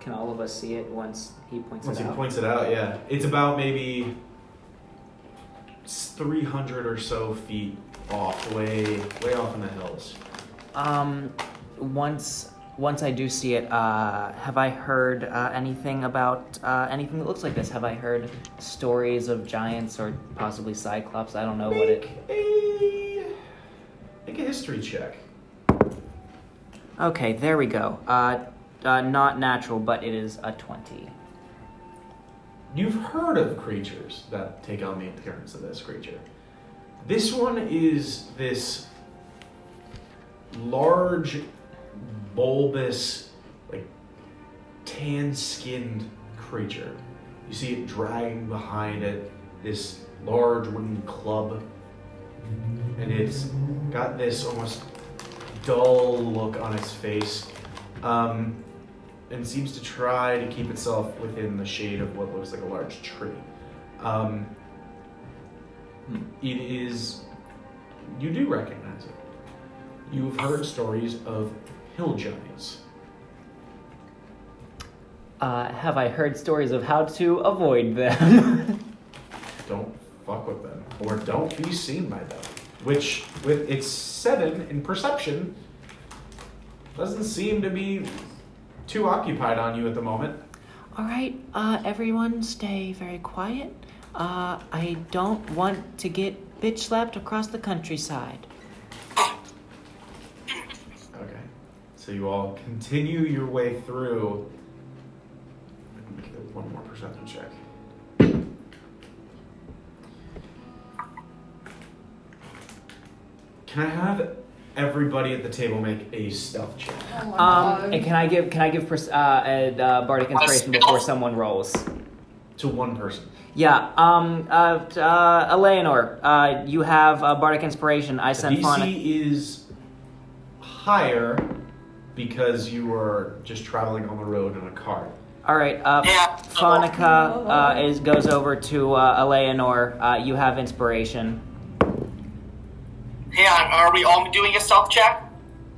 Can all of us see it once he points Once it he out? points it out, yeah. It's about maybe 300 or so feet off, way off in the hills. Once I do see it, have I heard anything about anything that looks like this? Have I heard stories of giants or possibly cyclops? I don't know what it... Make a history check. Okay, there we go. Not natural, but it is a 20. You've heard of creatures that take on the appearance of this creature. This one is this large, bulbous, like tan-skinned creature. You see it dragging behind it this large wooden club, and it's got this almost dull look on its face, and seems to try to keep itself within the shade of what looks like a large tree. It is You do recognize it. You've heard stories of hill giants. Have I heard stories of how to avoid them? Don't fuck with them, or don't be seen by them. Which, with its 7 in perception, doesn't seem to be too occupied on you at the moment. All right, everyone stay very quiet. I don't want to get bitch slapped across the countryside. Okay. So you all continue your way through. Let me get one more perception check. Can I have everybody at the table make a stealth check? Oh my god. And can I give bardic inspiration before someone rolls? To one person. Yeah. Eleanor, you have bardic inspiration. I The sent Fauna. DC is higher because you were just traveling on the road in a cart. All right. Yeah. Faunica goes over to Eleanor. You have inspiration. Hang on, are we all doing a stealth check?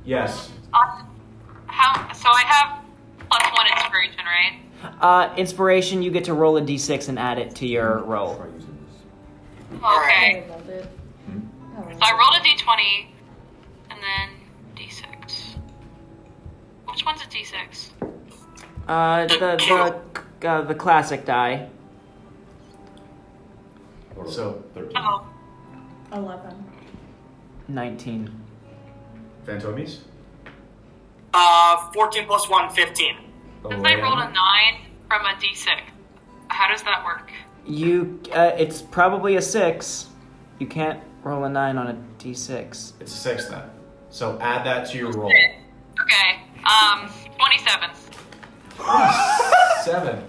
Yes. So I have +1 inspiration, right? Inspiration, you get to roll a d6 and add it to your roll. Try using this. Okay. I rolled it. So I rolled a d20 and then d6. Which one's a d6? The classic die. So, 13. Oh. 11. 19. Phantomies? 14 plus 1, 15. Since I rolled a 9 from a d6, how does that work? You, it's probably a 6. You can't roll a 9 on a d6. It's a 6 then. So add that to your roll. Okay. 27. 7.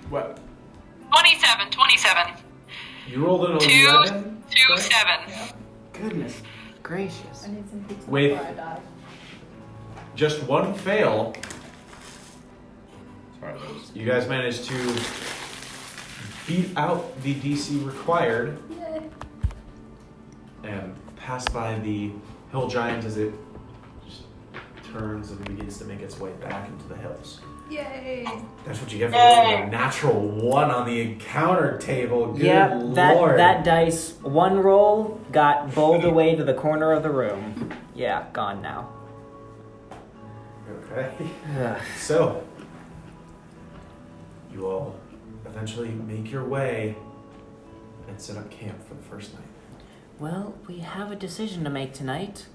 What? 27. You rolled an 2, 11? 2, 7. Goodness gracious. I need some pizza With- before I die. Just one fail. Sorry, that was. You guys managed to beat out the DC required Yay. and pass by the hill giant as it just turns and begins to make its way back into the hills. Yay. That's what you get for rolling a natural 1 on the encounter table. Good Yeah, lord. that dice, one roll, got bowled away to the corner of the room. Yeah, gone now. Okay. Ugh. So, you all eventually make your way and set up camp for the first night. Well, we have a decision to make tonight.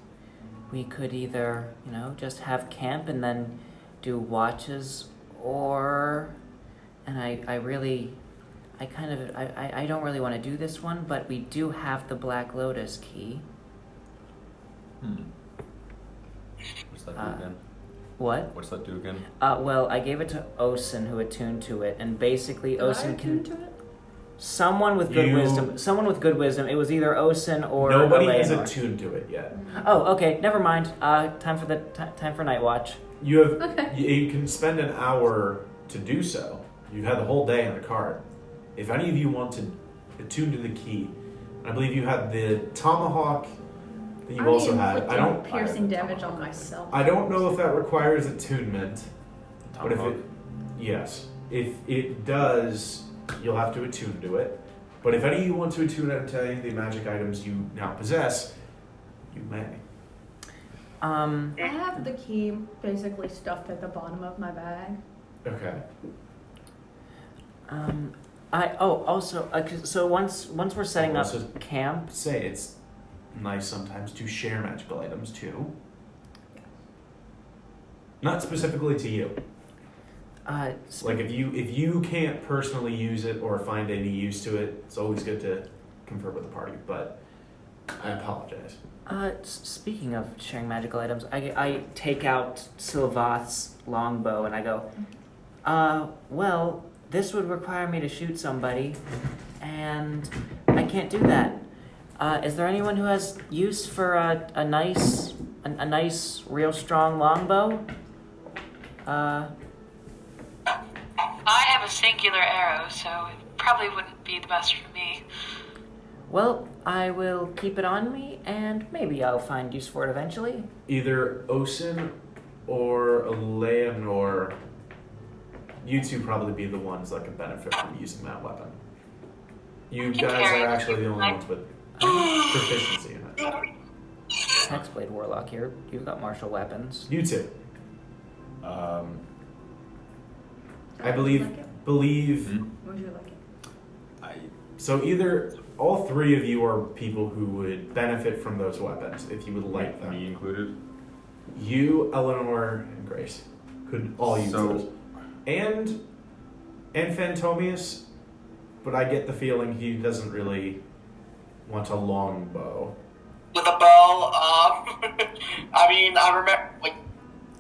We could either, just have camp and then do watches, or, and I don't really want to do this one, but we do have the Black Lotus key. What's that do again? What? What's that do again? Well, I gave it to Osen, who attuned to it, and basically Did I Osen attune can. to it? Someone with good You- wisdom. Someone with good wisdom. It was either Osen or Nobody has Eleanor. attuned to it yet. Oh, okay. Never mind. Time for night watch. You have Okay. you can spend an hour to do so. You've had the whole day in the cart. If any of you want to attune to the key, I believe you had the tomahawk that you also had. I don't piercing damage on myself. I don't know if that requires attunement, but if Tomahawk? it yes, if it does, you'll have to attune to it. But if any of you want to attune to any of the magic items you now possess, you may. I have the key basically stuffed at the bottom of my bag. Okay. So once we're setting up Also- camp. Say it's nice sometimes to share magical items too. Not specifically to you. Like if you can't personally use it or find any use to it, it's always good to confer with the party. But I apologize. Speaking of sharing magical items, I take out Sylvath's longbow and I go, well, this would require me to shoot somebody, and I can't do that. Is there anyone who has use for a nice, real strong longbow? I have a singular arrow, so it probably wouldn't be the best for me. Well, I will keep it on me, and maybe I'll find use for it eventually. Either Osin or Eleanor, you two probably be the ones that can benefit from using that weapon. You can guys carry are it. actually the only ones with proficiency in it. Hexblade Warlock here. You've got martial weapons. You two. I Would you like it? believe. Would you like it? So either all three of you are people who would benefit from those weapons if you would like them. Me included. You, Eleanor, and Grace could all use So- those. And Phantomius, but I get the feeling he doesn't really want a long bow. With a bow, I mean, I remember, like,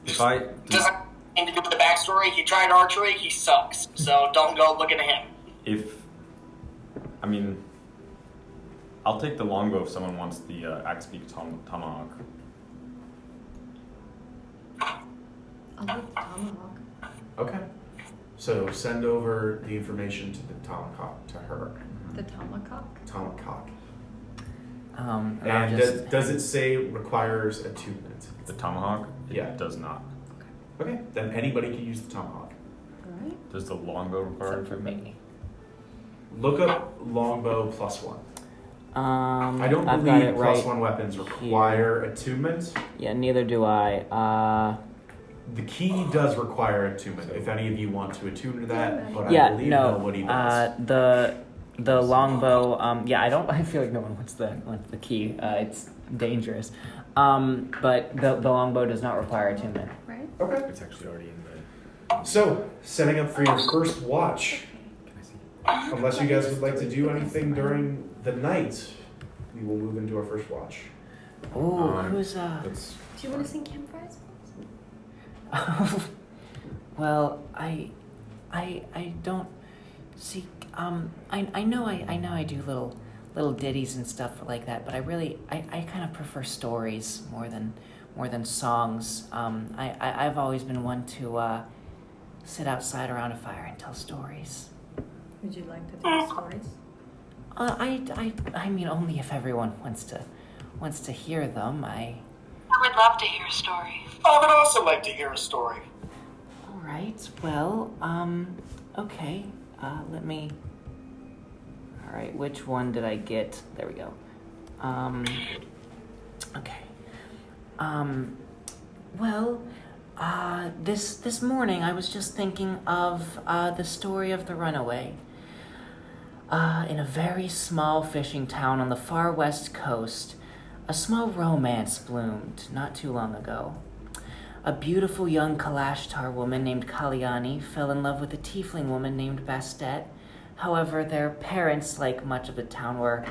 If I doesn't anything to do with the backstory. He tried archery, he sucks. So don't go looking at him. I'll take the longbow if someone wants the axe beak tomahawk. I'll take the tomahawk. Okay. So send over the information to the tomahawk to her. The tomahawk? Tomahawk. I'll And just- does it say requires attunement? The tomahawk? Yeah. It does not. Okay, then anybody can use the tomahawk. Alright. Does the longbow require Except for me. Look up longbow +1. I don't I've got believe it right. +1 weapons require attunement. Yeah, neither do I. The key does require attunement. If any of you want to attune to that, but I Yeah, believe no. nobody does. The longbow. Yeah, I don't. I feel like no one wants the key. It's dangerous. But the longbow does not require attunement. Right? Okay. It's actually already in the. So, setting up for your first watch. Can I see? Unless you guys would like to do anything during the night, we will move into our first watch. Ooh, who's That's. Do you want to sing campfires? Well, I don't see. I know I do little ditties and stuff like that, but I kind of prefer stories more than songs. I've always been one to sit outside around a fire and tell stories. Would you like to tell stories? I mean only if everyone wants to hear them. I would love to hear a story. I would also like to hear a story. All right. Well, okay. Let me. All right. Which one did I get? There we go. Okay. Well, this morning I was just thinking of the story of the runaway. In a very small fishing town on the far west coast, a small romance bloomed not too long ago. A beautiful young Kalashtar woman named Kalyani fell in love with a tiefling woman named Bastet. However, their parents, like much of the town, were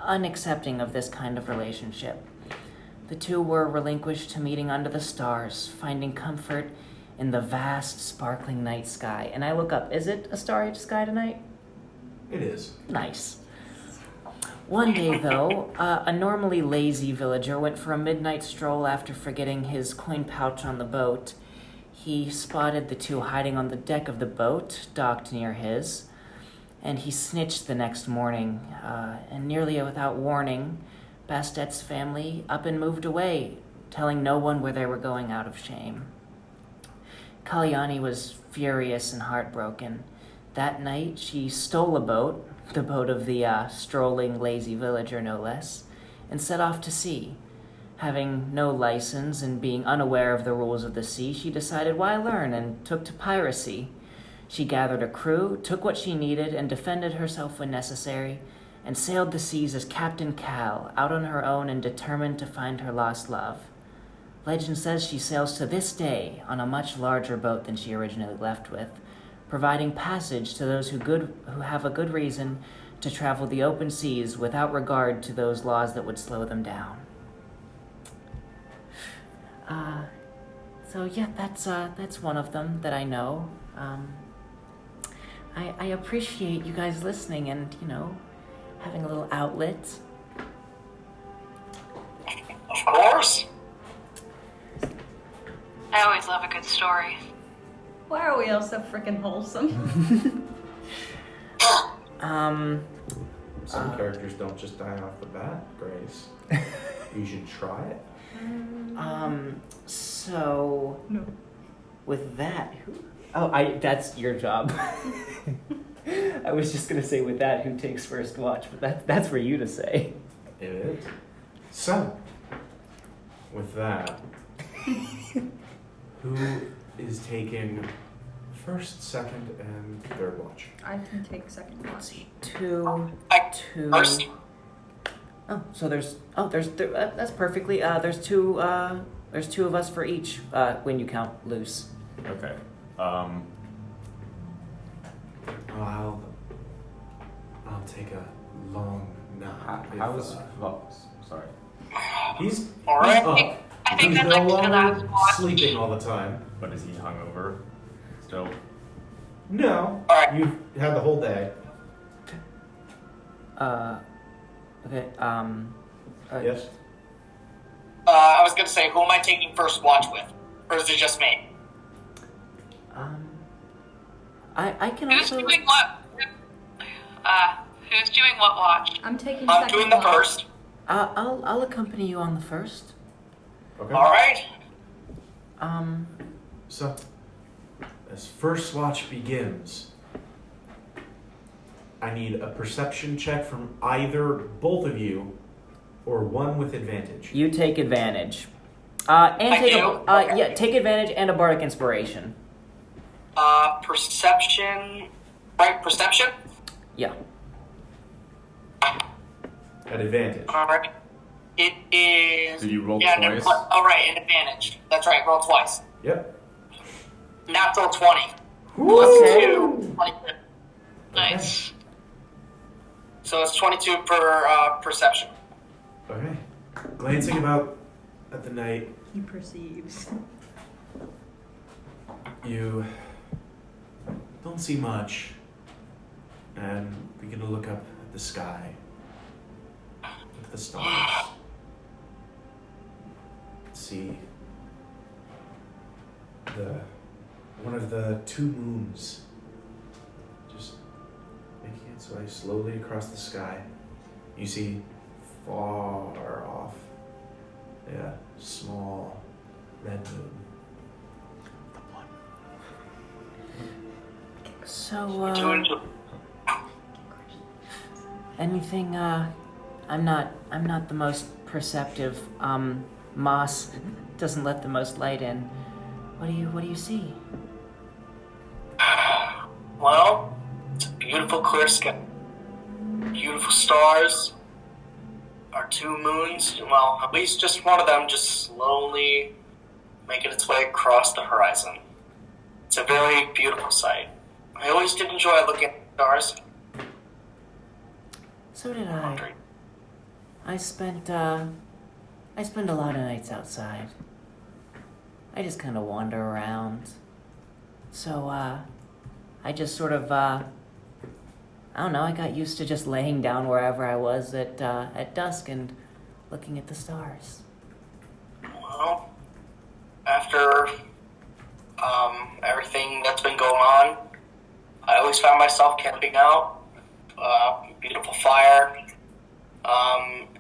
unaccepting of this kind of relationship. The two were relinquished to meeting under the stars, finding comfort in the vast, sparkling night sky. And I look up, is it a starry sky tonight? It is. Nice. One day, though, a normally lazy villager went for a midnight stroll after forgetting his coin pouch on the boat. He spotted the two hiding on the deck of the boat, docked near his, and he snitched the next morning. And nearly without warning, Bastet's family up and moved away, telling no one where they were going out of shame. Kalyani was furious and heartbroken. That night, she stole a boat, the boat of the strolling, lazy villager, no less, and set off to sea. Having no license and being unaware of the rules of the sea, she decided why learn and took to piracy. She gathered a crew, took what she needed, and defended herself when necessary, and sailed the seas as Captain Cal, out on her own and determined to find her lost love. Legend says she sails to this day on a much larger boat than she originally left with, providing passage to those who have a good reason to travel the open seas without regard to those laws that would slow them down. So yeah, that's one of them that I know. I appreciate you guys listening and, having a little outlet. Of course. I always love a good story. Why are we all so freaking wholesome? Some characters don't just die off the bat, Grace. You should try it. So No. with that, that's your job. I was just gonna say with that, who takes first watch, but that's for you to say. It is. So, with that, who is taking first, second, and third watch? I can take second watch. Two. First. That's perfectly. There's two of us for each when you count loose. Okay. I'll take a long nap. How's sorry. He's All right. up. I think He's I'd no like to longer last watch. sleeping all the time. But is he hungover still? No. All right. You've had the whole day. Okay. Yes. I was gonna say, who am I taking first watch with, or is it just me? I can Who's also. doing what? Who's doing what watch? I'm taking I'm second doing the watch. first. I'll accompany you on the first. Okay. All right. So, as first watch begins, I need a perception check from either both of you, or one with advantage. You take advantage. I Take do? Okay. take advantage and a bardic inspiration. Perception. Right, perception. Yeah. At advantage. All right. It is. Did you roll yeah, twice? Oh, right, an advantage. That's right. Roll twice. Yep. Natural 20. Woo! Plus 2. 22. Nice. So it's 22 per perception. Okay. Glancing about at the night, He perceives. you don't see much, and begin to look up at the sky, at the stars. See one of the two moons just making its way slowly across the sky. You see far off a small red moon. So, Doing anything, I'm not the most perceptive. Moss doesn't let the most light in. What do you see? Well, it's a beautiful clear sky. Beautiful stars. Our two moons, well, at least just one of them just slowly making its way across the horizon. It's a very beautiful sight. I always did enjoy looking at the stars. So did I. I spent a lot of nights outside. I just kind of wander around. So, I just sort of, I don't know, I got used to just laying down wherever I was at dusk and looking at the stars. Well, after everything that's been going on, I always found myself camping out, beautiful fire,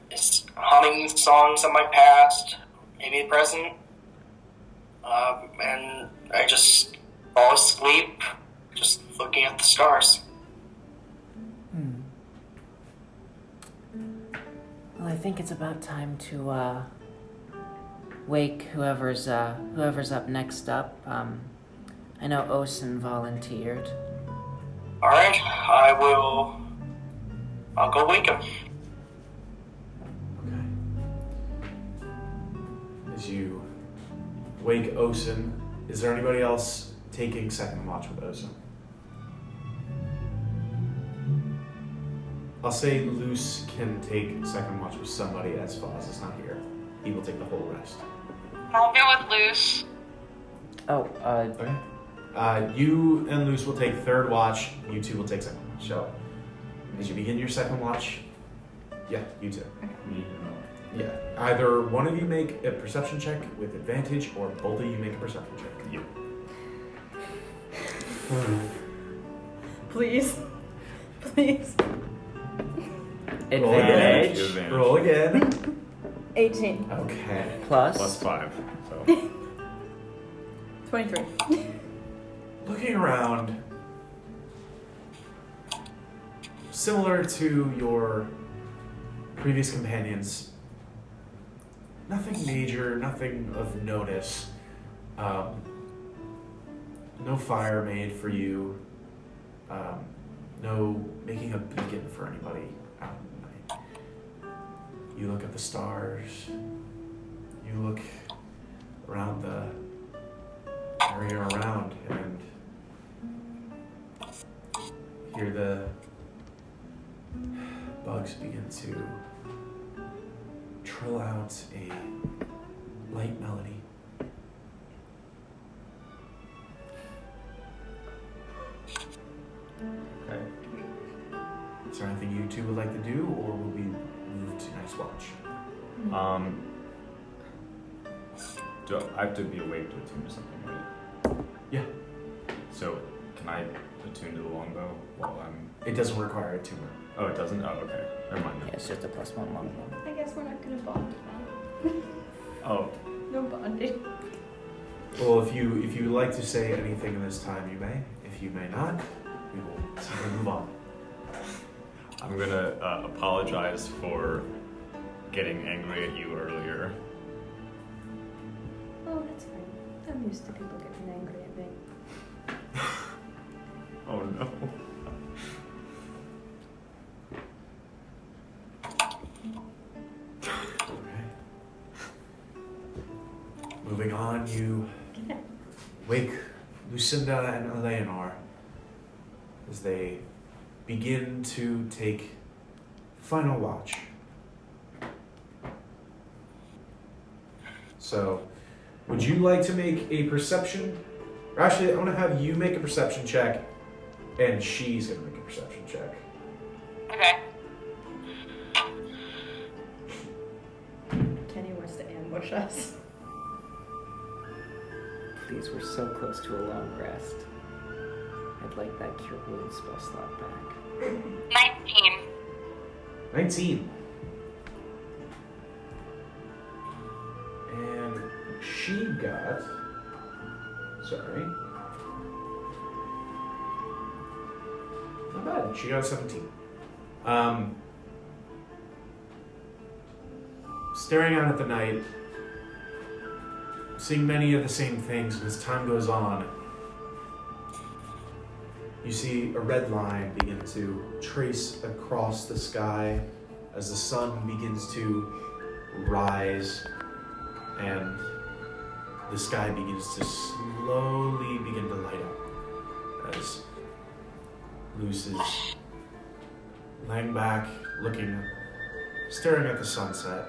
just humming songs of my past, maybe the present, and I just fall asleep, just looking at the stars. Well, I think it's about time to wake whoever's up next up. I know Osen volunteered. All right, I'll go wake him. Okay. As you wake Osen, is there anybody else taking second watch with Osen? I'll say Luce can take second watch with somebody as Foz is not here. He will take the whole rest. I'll go with Luce. Oh, Okay. You and Luce will take third watch. You two will take second watch. So, as you begin your second watch, yeah, you two. Me, Yeah. Either one of you make a perception check with advantage, or both of you make a perception check. You. Please. Please. Advantage. Advantage. Roll again. 18. Okay. Plus. +5. So 23. Looking around, similar to your previous companions, nothing major, nothing of notice. No fire made for you. No making a beacon for anybody out in the night. You look at the stars. You look around the area around and hear the bugs begin to trill out a light melody. okay. Is there anything you two would like to do, or will we move to next watch? Do I have to be awake to attune to something, right? Yeah. So can I attune to the longbow while I'm? It doesn't require a tumor. Oh, it doesn't. Oh, okay. Never mind. Yeah, it's just a +1 longbow. I guess we're not gonna bond now. Oh, No bonding. Well, if you like to say anything this time, you may. If you may not, we will simply move on. I'm gonna apologize for getting angry at you earlier. Oh, that's fine. I'm used to people getting angry at me. Oh no. Moving on, you wake Lucinda and Eleanor as they begin to take final watch. So, would you like to make a perception? Or actually, I want to have you make a perception check, and she's going to make a perception check. Okay. Kenny wants to ambush us. Please, we're so close to a long rest. I'd like that cure wounds spell slot back. 19. 19. And she got... Sorry. Not bad. She got 17. Staring out at the night, seeing many of the same things, and as time goes on, you see a red line begin to trace across the sky as the sun begins to rise and the sky begins to slowly begin to light up as Luce is laying back, looking, staring at the sunset.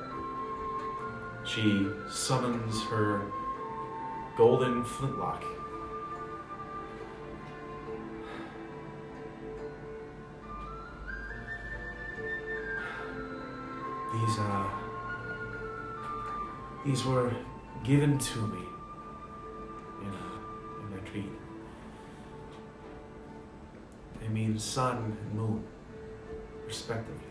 She summons her golden flintlock. These were given to me in a dream. They mean sun and moon, respectively.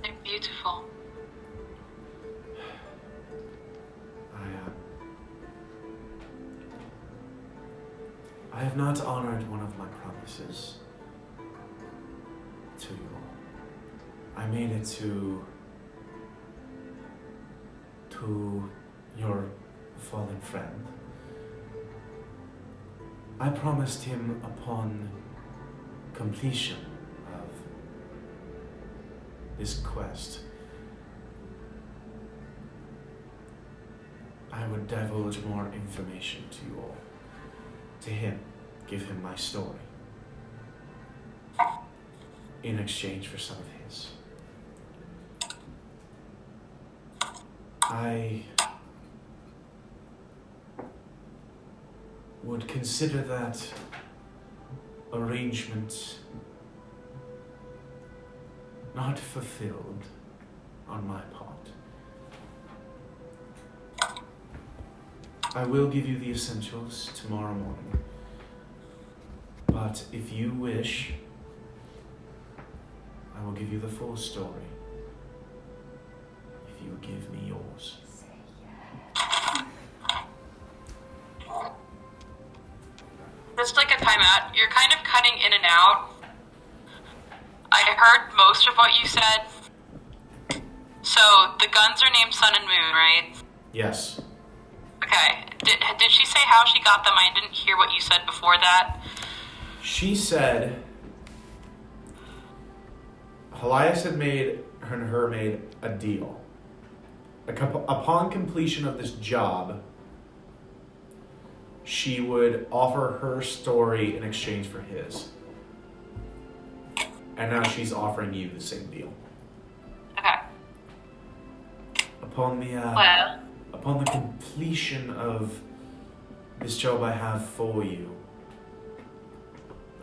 They're beautiful. I have not honored one of my promises to you all. I made it to your fallen friend. I promised him upon completion of this quest, I would divulge more information to you all. To him, give him my story in exchange for some of his. I would consider that arrangement not fulfilled on my part. I will give you the essentials tomorrow morning, but But if you wish, I will give you the full story. If you give me yours. Just like a timeout, you're kind of cutting in and out. I heard most of what you said. So, the guns are named Sun and Moon, right? Yes. Okay. Did she say how she got them? I didn't hear what you said before that. She said Helias had made her made a deal. Upon completion of this job, she would offer her story in exchange for his. And now she's offering you the same deal. Okay. Upon the completion of this job I have for you,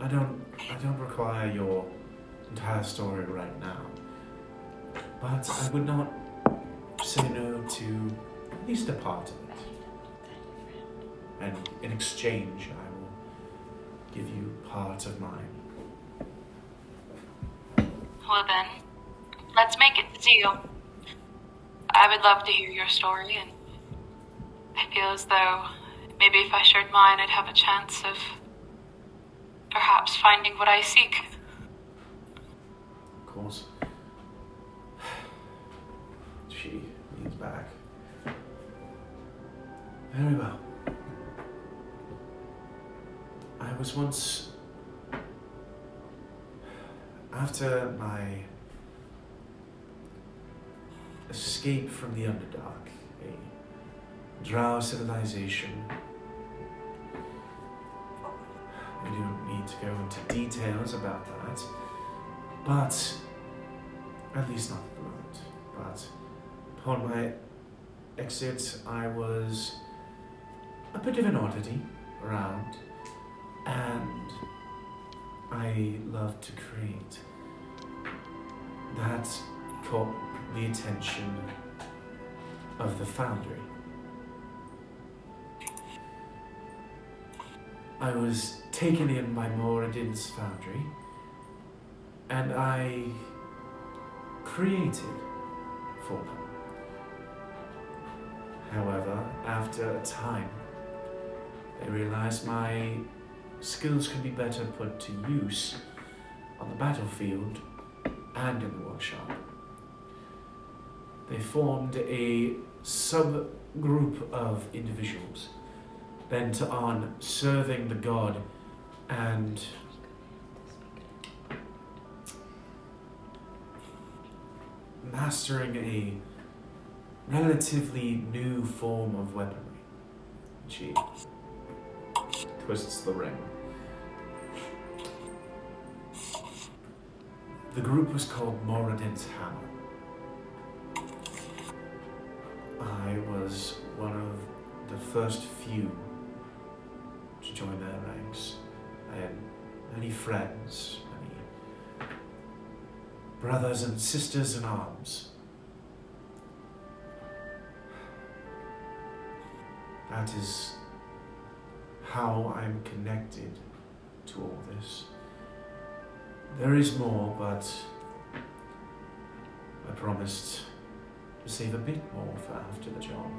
I don't require your entire story right now. But I would not say no to at least a part of it. And in exchange, I will give you part of mine. Well then, let's make it the deal. I would love to hear your story, and I feel as though maybe if I shared mine, I'd have a chance of perhaps finding what I seek. Of course. She leans back. Very well. I was once, after my escape from the Underdark, a drow civilization. We don't need to go into details about that, but at least not at the moment. But upon my exit, I was a bit of an oddity around, and I love to create. That caught the attention of the Foundry. I was taken in by Moradin's Foundry, and I created for them. However, after a time, I realized my skills could be better put to use on the battlefield and in the workshop. They formed a subgroup of individuals bent on serving the god and mastering a relatively new form of weaponry. She twists the ring. The group was called Moradin's Hammer. I was one of the first few to join their ranks. I had many friends, many brothers and sisters in arms. That is how I'm connected to all this. There is more, but I promised to save a bit more for after the job.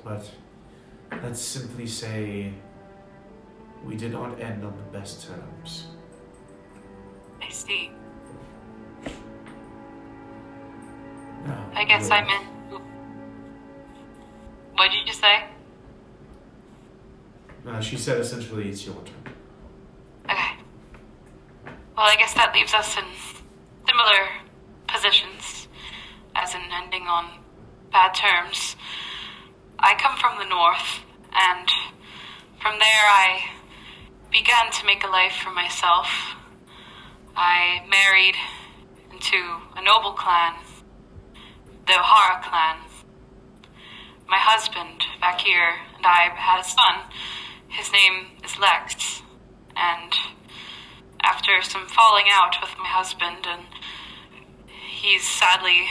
But let's simply say we did not end on the best terms. I see. No, I guess I'm in. What did you just say? She said essentially it's your turn. Okay. Well, I guess that leaves us in similar positions, as in ending on bad terms. I come from the north, and from there I began to make a life for myself. I married into a noble clan, the Ehseara clan. My husband back here and I had a son. His name is Lex, and after some falling out with my husband, and he's sadly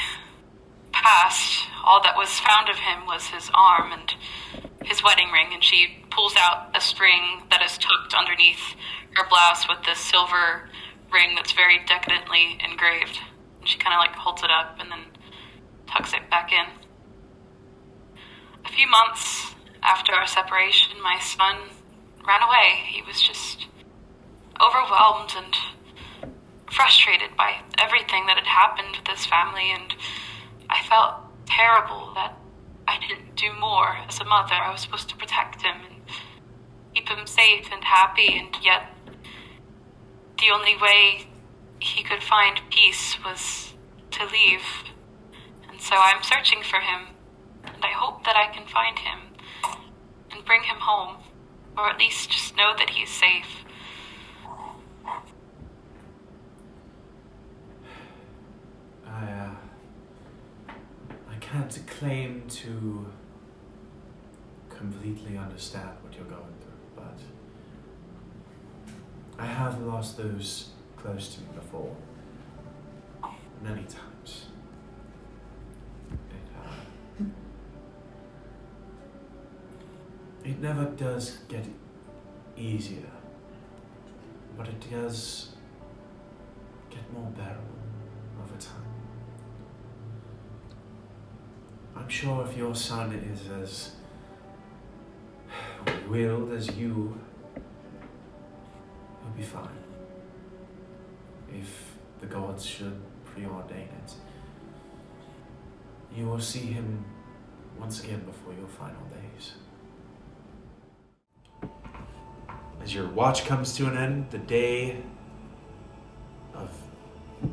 passed, all that was found of him was his arm, and his wedding ring, and she pulls out a string that is tucked underneath her blouse with this silver ring that's very decadently engraved. And she kind of like holds it up and then tucks it back in. A few months after our separation, my son ran away. He was just overwhelmed and frustrated by everything that had happened with his family, and I felt terrible that I didn't do more as a mother. I was supposed to protect him and keep him safe and happy, and yet the only way he could find peace was to leave. And so I'm searching for him, and I hope that I can find him and bring him home, or at least just know that he's safe. I can't claim to completely understand what you're going through, but I have lost those close to me before, many times. It never does get easier, but it does get more bearable over time. I'm sure if your son is as willed as you, he'll be fine. If the gods should preordain it, you will see him once again before your final days. As your watch comes to an end, the day of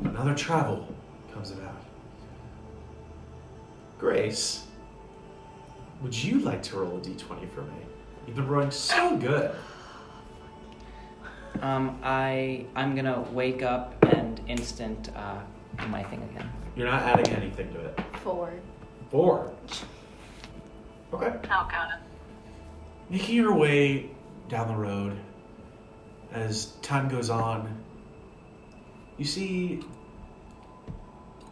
another travel comes about. Grace, would you like to roll a d20 for me? You've been rolling so good. I'm gonna wake up and instant do my thing again. You're not adding anything to it. 4. 4. Okay. Oh, God. Making your way down the road, as time goes on, you see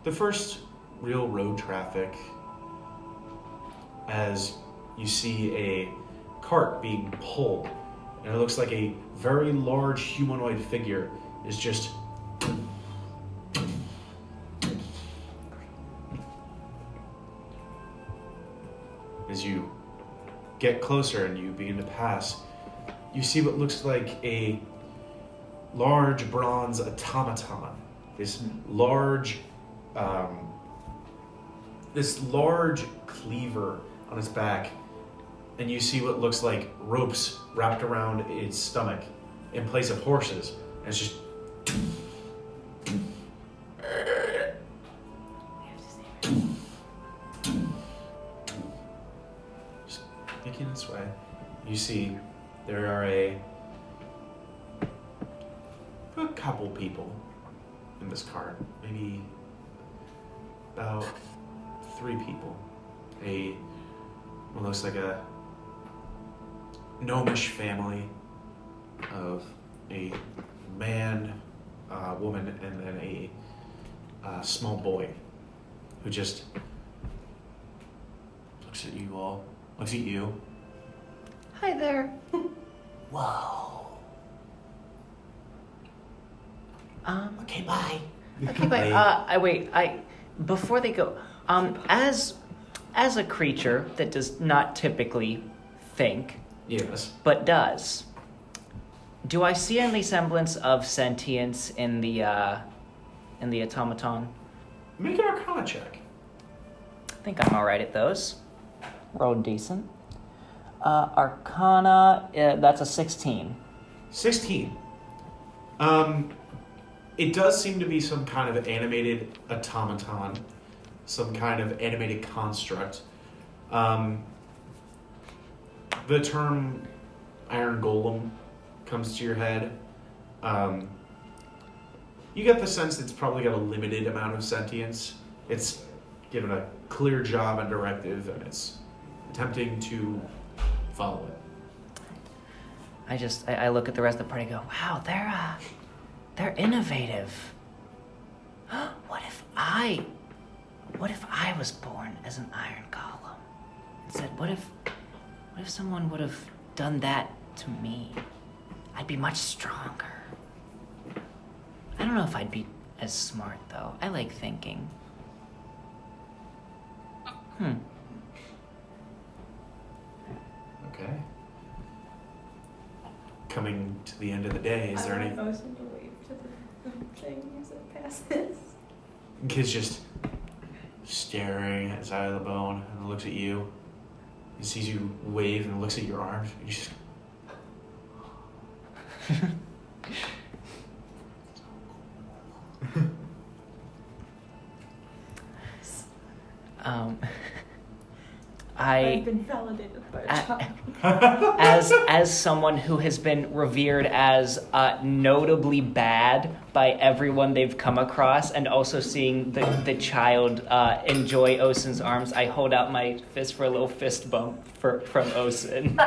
the first real road traffic as you see a cart being pulled, and it looks like a very large humanoid figure is just as you get closer and you begin to pass, you see what looks like a large bronze automaton. This large cleaver on its back, and you see what looks like ropes wrapped around its stomach in place of horses, and it's just making its way. You see there are a couple people in this cart, maybe about 3 people. What looks like a gnomish family of a man, woman, and then a small boy who just looks at you all. Looks at you. Hi there. Whoa. Okay, bye. Okay, but before they go, as a creature that does not typically think, Yes. but does, do I see any semblance of sentience in the automaton? Make an Arcana check. I think I'm all right at those. Rolled decent. Arcana, that's a 16. 16. It does seem to be some kind of animated automaton, some kind of animated construct. The term Iron Golem comes to your head. You get the sense that it's probably got a limited amount of sentience. It's given a clear job and directive, and it's attempting to follow it. I look at the rest of the party and go, wow, they're innovative. What if I was born as an iron golem? Instead, what if What if someone would have done that to me? I'd be much stronger. I don't know if I'd be as smart, though. I like thinking. Okay. Coming to the end of the day, is there I any... want Ocean to wave to the thing as it passes. Kid's just staring at the side of the bone and looks at you. He sees you wave and looks at your arms. You just... I've been validated by a child. as someone who has been revered as notably bad by everyone they've come across, and also seeing the child enjoy Osin's arms, I hold out my fist for a little fist bump from Osin.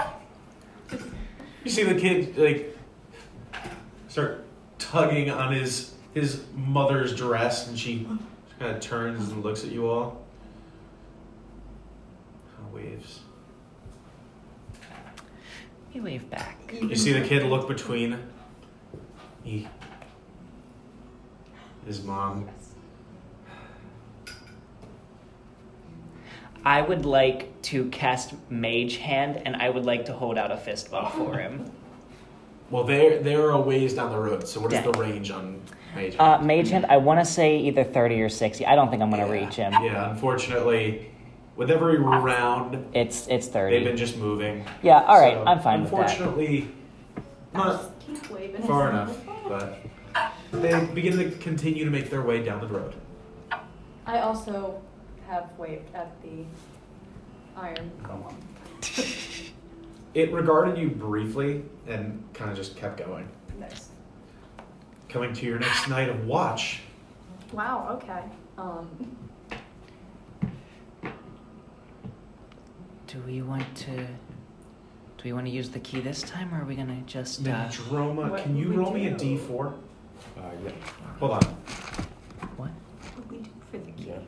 You see the kid like start tugging on his mother's dress, and she kind of turns and looks at you all. Waves. You wave back. You see the kid look between his mom. I would like to cast Mage Hand, and I would like to hold out a fist bump for him. Well, they're a ways down the road. So what is the range on Mage Hand? Mage Hand, I want to say either 30 or 60. I don't think I'm going to reach him. Yeah, unfortunately, with every round, It's 30. they've been just moving. Yeah, all right, So, I'm fine with that. Unfortunately, not Keep waving far his enough, but they begin to continue to make their way down the road. I also have waved at the iron golem. It regarded you briefly and kind of just kept going. Nice. Coming to your next night of watch. Wow, okay. Do we want to use the key this time, or are we gonna just Droma, What can you would we roll me a do? D4? Yeah. Hold on. what? What do we do for the key? Yeah.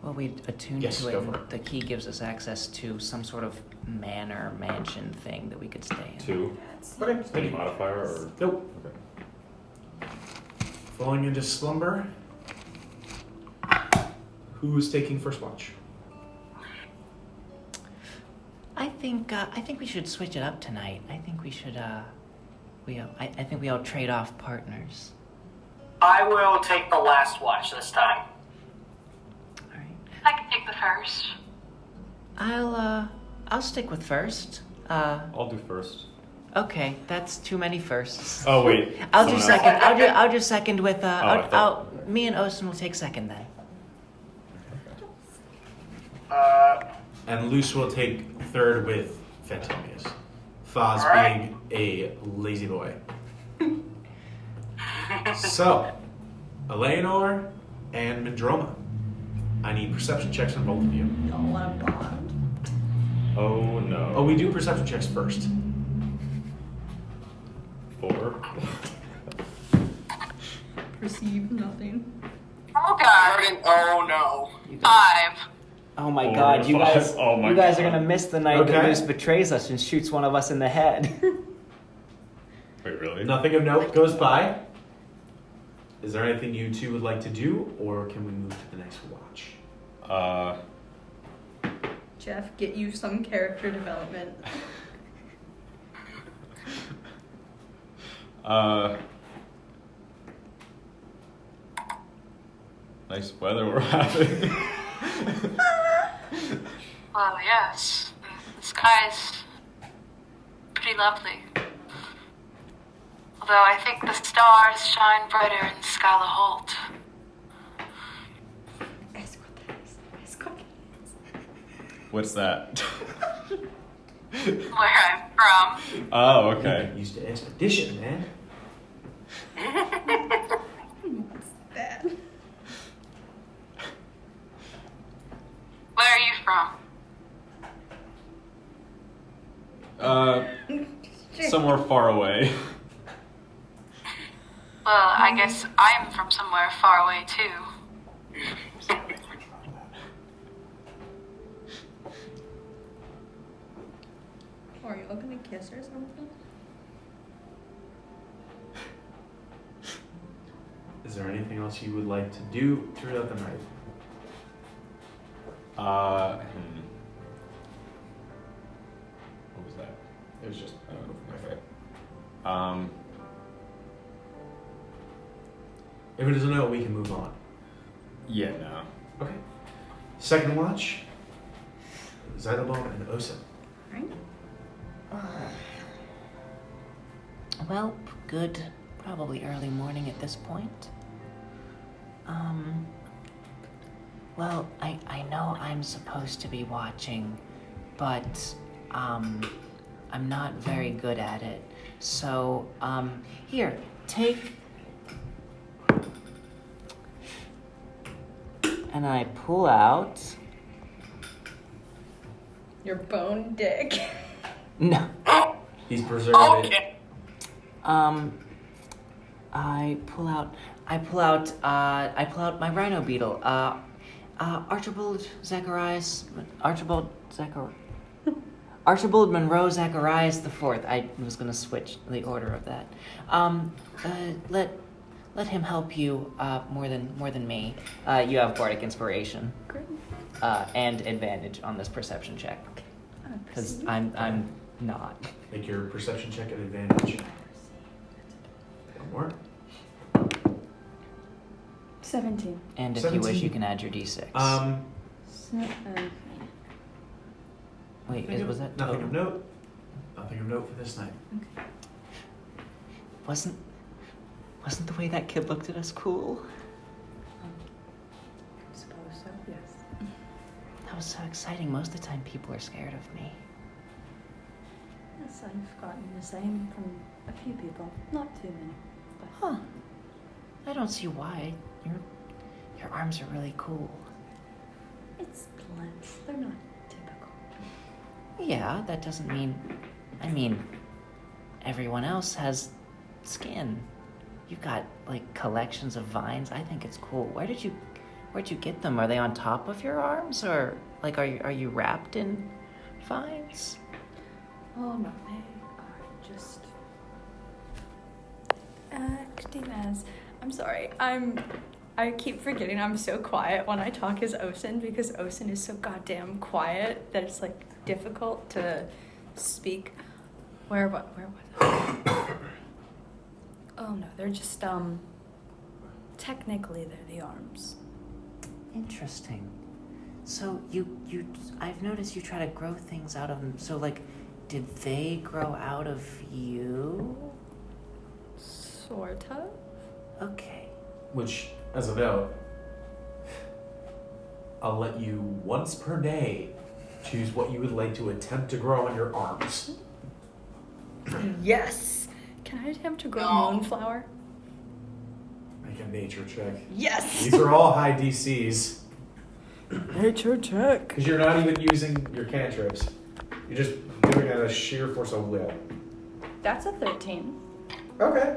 Well, we attune Yes, to it. go And for it. the key gives us access to some sort of manor, mansion thing that we could stay in. 2. Okay. Any modifier or? Nope. Okay. Falling into slumber. Who's taking first watch? I think we should switch it up tonight. I think we should I think we all trade off partners. I will take the last watch this time. All right. I can take the first. I'll stick with first. I'll do first. Okay, that's too many firsts. Oh wait. I'll do someone second. else. I'll do second with I thought- me and Osin will take second then. And Luce will take third with Phantomius. Foz All right. being a lazy boy. So, Eleanor and Mindroma. I need perception checks on both of you. Y'all want to bond? Oh no. Oh, we do perception checks first. 4. Perceive nothing. Oh god. Oh no. 5. Oh my 4 god, and you 5. guys Oh my you guys God. are gonna miss the night that Okay. Luce betrays us and shoots one of us in the head. Wait, really? Nothing of note goes by. Is there anything you two would like to do, or can we move to the next watch? Jeff, get you some character development. Nice weather we're having. Well, yes. The sky's pretty lovely. Although I think the stars shine brighter in Skyla Holt. Ask what that is. Ask what that What's that? Where I'm from. Oh, okay. You used to expedition, man. What's that? Where are you from? Somewhere far away. Well, I guess I'm from somewhere far away too. Or are you all gonna kiss or something? Is there anything else you would like to do throughout the night? What was that? It was just Okay. If it is a no, we can move on. Yeah, no. Okay. Second watch. Xylobone and Osa. Right? Well, good. Probably early morning at this point. Well, I know I'm supposed to be watching, but, I'm not very good at it. So, here, take... And I pull out... Your bone dick. No. He's preserved it. Okay. I pull out my rhino beetle. Archibald Monroe Zacharias the Fourth. I was gonna switch the order of that. Let him help you more than me. You have bardic inspiration Great. and advantage on this perception check because I'm not. Make your perception check at advantage. One more. 17. And if you wish, 17. you can add your d6. Wait, was that nothing total? of note? Nothing of note for this night. Wasn't the way that kid looked at us cool? I suppose so, yes. That was so exciting. Most of the time, people are scared of me. Yes, I've gotten the same from a few people. Not too many. But Huh. I don't see why. Your arms are really cool. it's plants. They're not typical. Yeah, that doesn't mean... I mean, everyone else has skin. You've got, like, collections of vines. I think it's cool. Where'd you get them? Are they on top of your arms? Or, like, are you wrapped in vines? Oh no, they are just acting as. I'm sorry. I keep forgetting I'm so quiet when I talk as Osen because Osen is so goddamn quiet that it's like difficult to speak. Where was I? Oh no, they're just technically they're the arms. Interesting. So I've noticed you try to grow things out of them. So, like, did they grow out of you? Sort of. Okay. Which, as a note, I'll let you once per day choose what you would like to attempt to grow on your arms. Yes. Can I attempt to grow No. moonflower? Make a nature check. Yes. These are all high DCs. Nature check. Because you're not even using your cantrips. You're just doing it out of sheer force of will. That's a 13. Okay.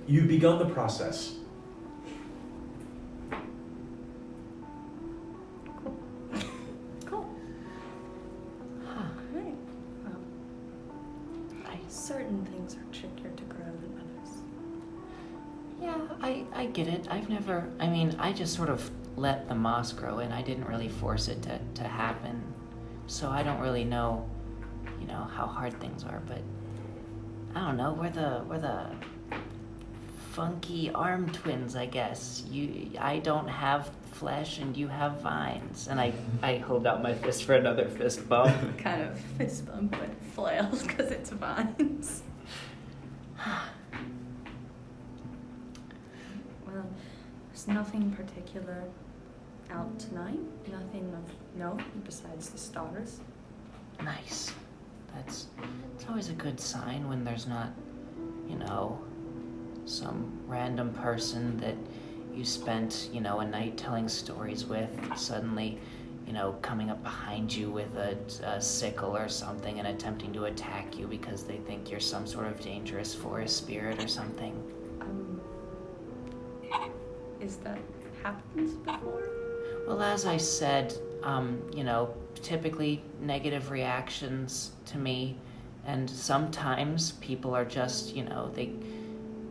You've begun the process. Cool. Huh. Right. Well, I certain things are trickier to grow than others. Yeah, I get it. I just sort of let the moss grow and I didn't really force it to happen. So I don't really know, how hard things are, but I don't know, we're the funky arm twins, I guess. I don't have flesh and you have vines. And I hold out my fist for another fist bump. Kind of fist bump, but flails because it's vines. Well, there's nothing particular out tonight. Nothing of note besides the stars. Nice. It's always a good sign when there's not, some random person that you spent, a night telling stories with suddenly, coming up behind you with a sickle or something and attempting to attack you because they think you're some sort of dangerous forest spirit or something. Is that happened before? Well, as I said, typically negative reactions to me, and sometimes people are just, they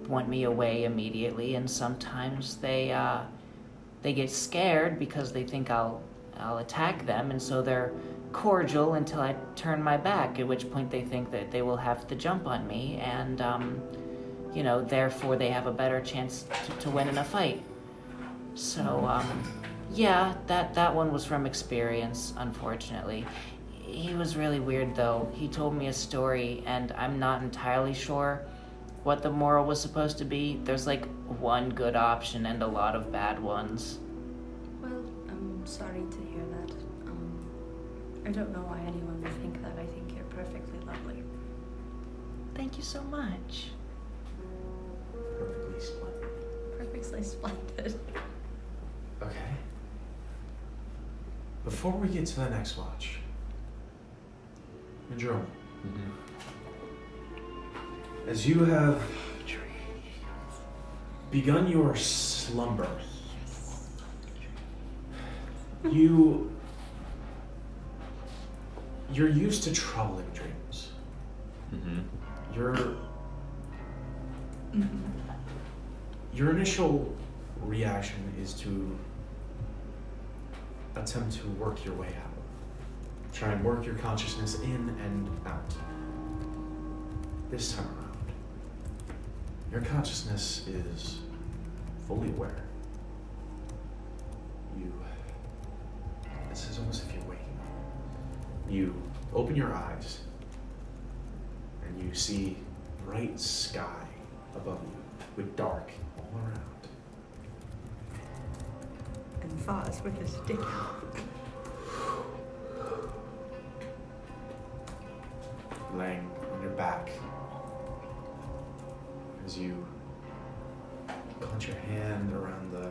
want me away immediately, and sometimes they get scared because they think I'll attack them, and so they're cordial until I turn my back, at which point they think that they will have the jump on me, and therefore they have a better chance to win in a fight. So, yeah, that one was from experience, unfortunately. He was really weird, though. He told me a story, and I'm not entirely sure what the moral was supposed to be. There's like one good option and a lot of bad ones. Well, I'm sorry to hear that. I don't know why anyone would think that. I think you're perfectly lovely. Thank you so much. Perfectly splendid. Perfectly splendid. Okay. Before we get to the next watch, Jerome, as you have begun your slumber, you're used to troubling dreams. Your initial reaction is to attempt to work your way out. Try and work your consciousness in and out. This time around, your consciousness is fully aware. This is almost if you're waking up. You open your eyes and you see bright sky above you with dark all around. And Foz with his dick out. Laying on your back as you clench your hand around the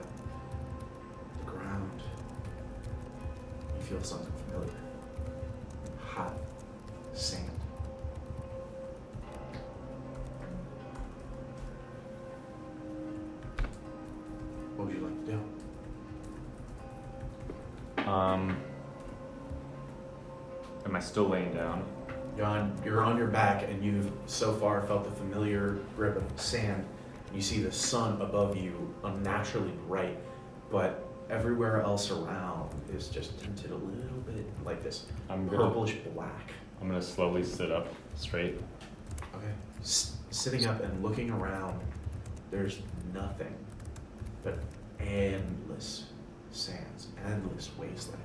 ground. You feel something familiar. Hot sand. What would you like to do? Am I still laying down? You're on your back, and you've so far felt the familiar grip of sand. You see the sun above you, unnaturally bright, but everywhere else around is just tinted a little bit like this purplish black. I'm gonna slowly sit up straight. Okay. Sitting up and looking around, there's nothing but endless sands, endless wasteland,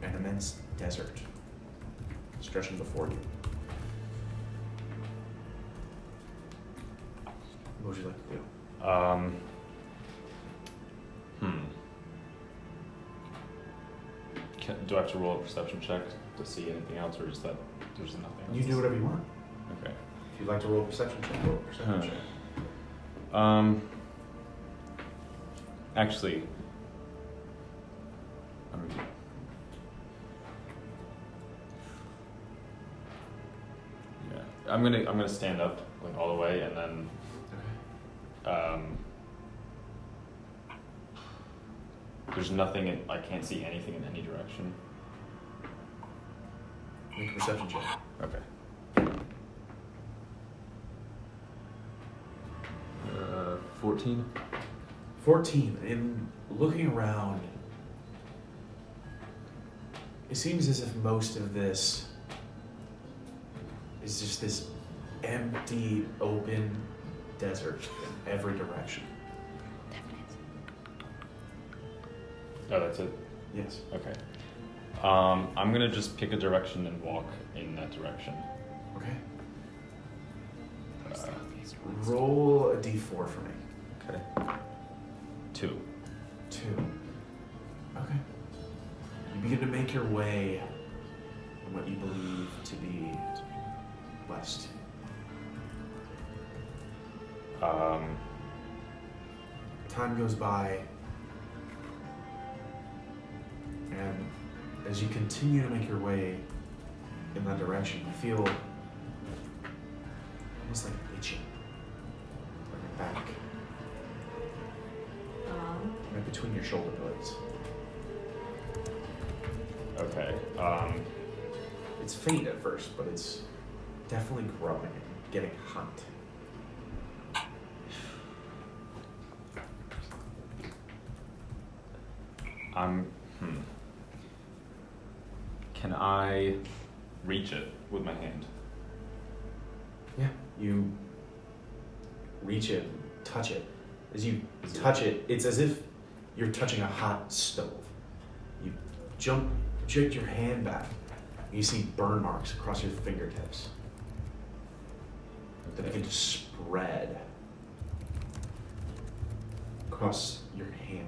an immense desert stretching before you. What would you like to do? Do I have to roll a perception check to see anything else, or is that there's nothing else? You do whatever you want. Okay. If you'd like to roll a perception check, roll a perception check. Actually, I'm gonna stand up like all the way, and then there's nothing. I can't see anything in any direction. Make a perception check. Okay. 14. 14. In looking around, it seems as if most of this is just this empty, open desert in every direction. Oh, that's it? Yes. Okay. I'm gonna just pick a direction and walk in that direction. Okay. Roll a d4 for me. Okay. 2. 2. Okay. You begin to make your way in what you believe to be west. Time goes by, and as you continue to make your way in that direction, you feel almost like itching on your back, right between your shoulder blades. Okay. It's faint at first, but it's definitely growing and getting hot. Can I reach it with my hand? Yeah, you reach it, touch it. As you touch it, it's as if you're touching a hot stove. You jerk your hand back. You see burn marks across your fingertips that begin to spread across your hand.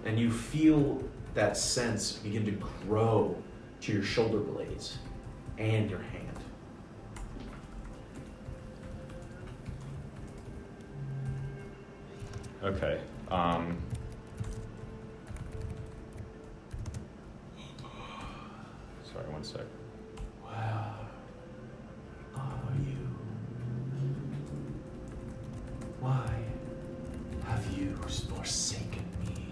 And you feel that sense begin to grow to your shoulder blades and your hand. Okay. Sorry, one sec. Where are you? Why have you forsaken me?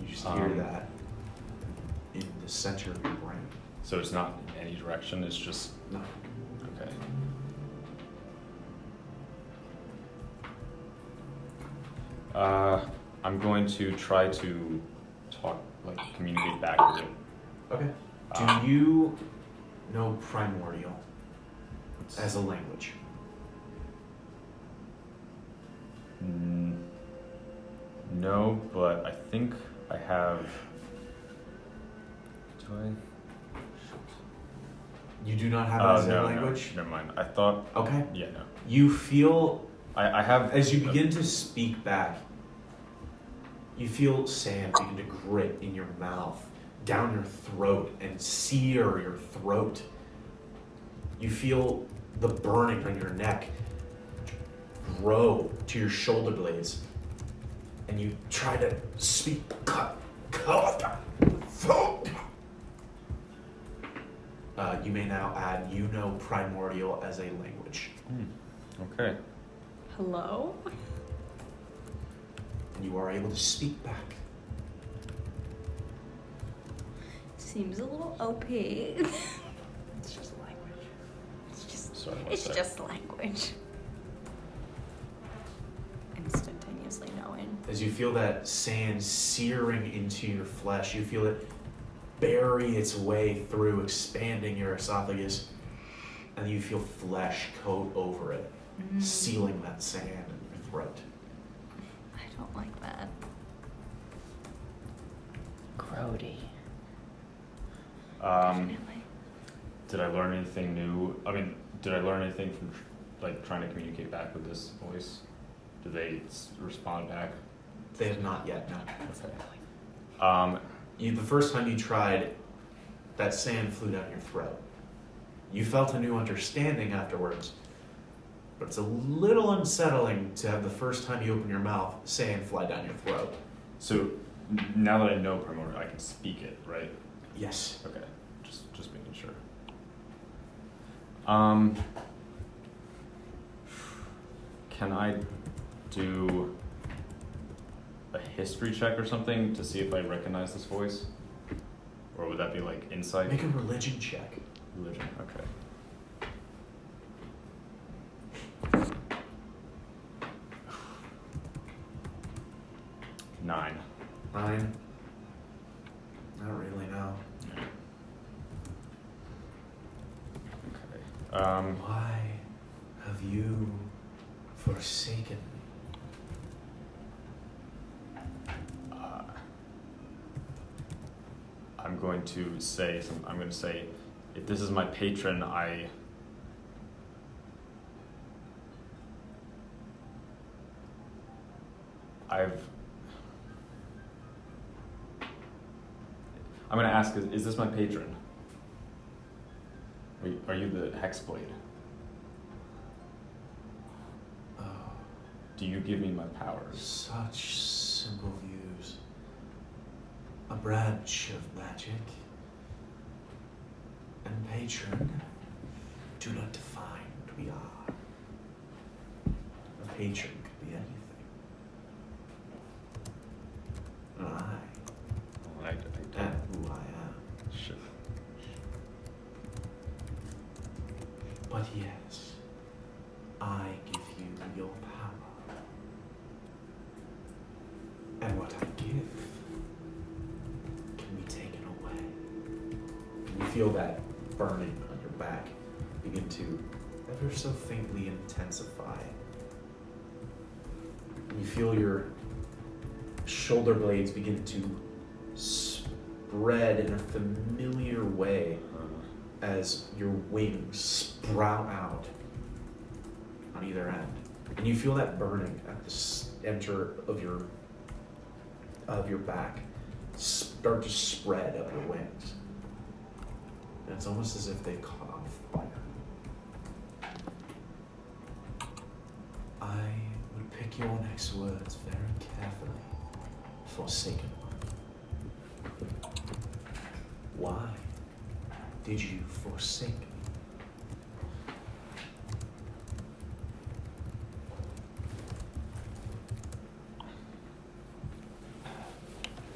You just hear that in the center of your brain. So it's not in any direction, it's just... No. Okay. I'm going to try to talk, like, communicate back with it. Okay. Do you know primordial as a language? No, but I think I have... Do I? You do not have it as a language? No, never mind. I thought... Okay. Yeah, no. You feel... I have... As you begin to speak back, you feel sand begin to grit in your mouth, down your throat, and sear your throat. You feel the burning on your neck grow to your shoulder blades, and you try to speak. You may now add, you know primordial as a language. Okay. Hello? And you are able to speak back. Seems a little OP. It's just language. Sorry, one It's sec. just language. Instantaneously knowing. As you feel that sand searing into your flesh, you feel it bury its way through, expanding your esophagus, and you feel flesh coat over it, sealing that sand in your throat. I don't like that. Grody. Definitely. Did I learn anything new? I mean, did I learn anything from, like, trying to communicate back with this voice? Did they respond back? They have not yet, no. Okay. The first time you tried, that sand flew down your throat. You felt a new understanding afterwards, but it's a little unsettling to have the first time you open your mouth, sand fly down your throat. So now that I know primordial, I can speak it, right? Yes. Okay. Just making sure. Can I do a history check or something to see if I recognize this voice? Or would that be like insight? Make a religion check. Religion, okay. Nine. 9. I don't really know. Okay. Why have you forsaken me? I'm going to say if this is my patron, I'm going to ask, is this my patron? Are you the Hexblade? Oh, Do you give me my powers? such simple views. A branch of magic and patron do not define what we are. A patron could be anything. But yes, I give you your power. And what I give can be taken away. And you feel that burning on your back begin to ever so faintly intensify. And you feel your shoulder blades begin to spread in a familiar way as your wings sprout out on either end. And you feel that burning at the center of your back start to spread up your wings. And it's almost as if they caught on fire. I would pick your next words very carefully. Forsaken one. Why did you forsake me?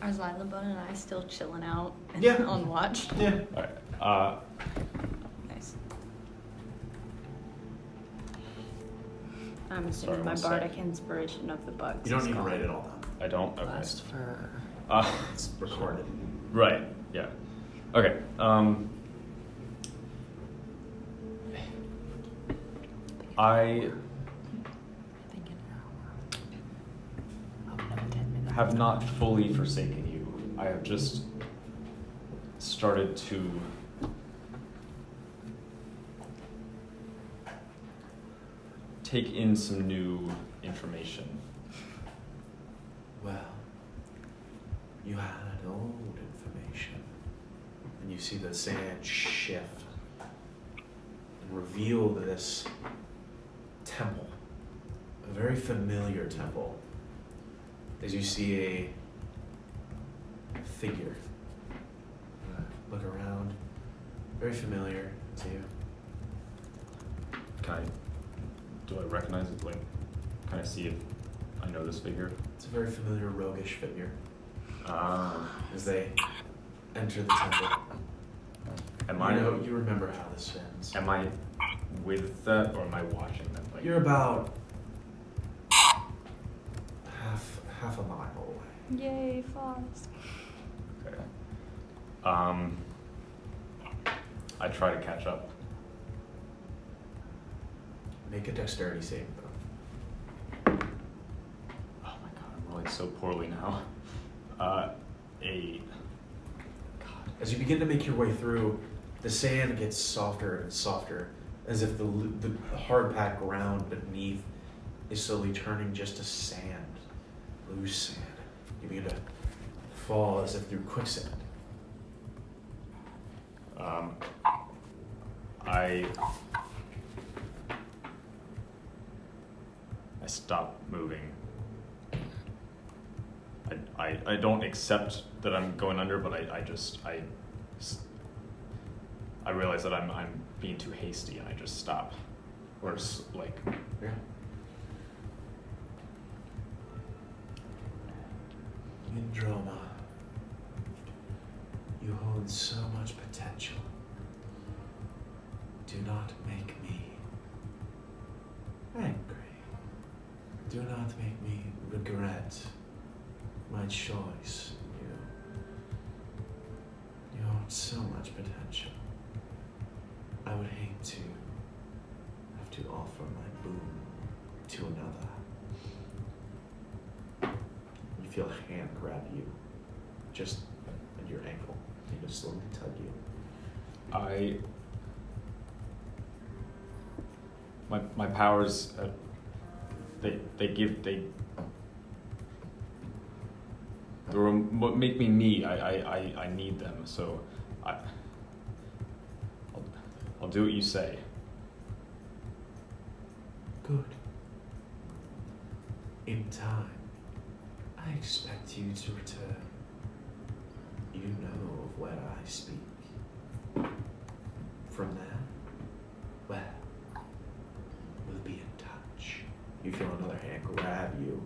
Are Xylabone and I still chilling out Yeah. on watch? Yeah. Alright. Nice. I'm assuming Sorry, my one sec. bardic inspiration of the bugs. You don't is need to gone. write it all down. I don't? Okay. Last for. It's recorded. Right, yeah. Okay, I think an hour. Oh, no, 10 minutes. have not fully forsaken you. I have just started to take in some new information. Well, you had old information. And you see the sand shift and reveal this temple, a very familiar temple, as you see a figure. Look around, very familiar to you. Do I recognize it? Like, can I see if I know this figure? It's a very familiar roguish figure Ah. as they enter the temple. You remember how this ends. Am I with that, or am I watching them? Like, You're about half a mile away. Yay, Foz. okay. I try to catch up. Make a dexterity saving throw. Oh my god, I'm rolling so poorly now. 8. God. As you begin to make your way through, the sand gets softer and softer, as if the hard packed ground beneath is slowly turning just to sand, loose sand. You begin to fall as if through quicksand. I stop moving. I don't accept that I'm going under, but I realize that I'm being too hasty, and I just stop. Or like, Yeah. Indroma, you hold so much potential. Do not make me angry. Do not make me regret my choice in you. You hold so much potential. I would hate to have to offer my boon to another. You feel a hand grab you, just at your ankle, and just slowly tug you. my powers, they make me me. I need them, so I'll do what you say. Good. In time, I expect you to return. You know of where I speak. From there, well, we'll be in touch. You feel another hand grab you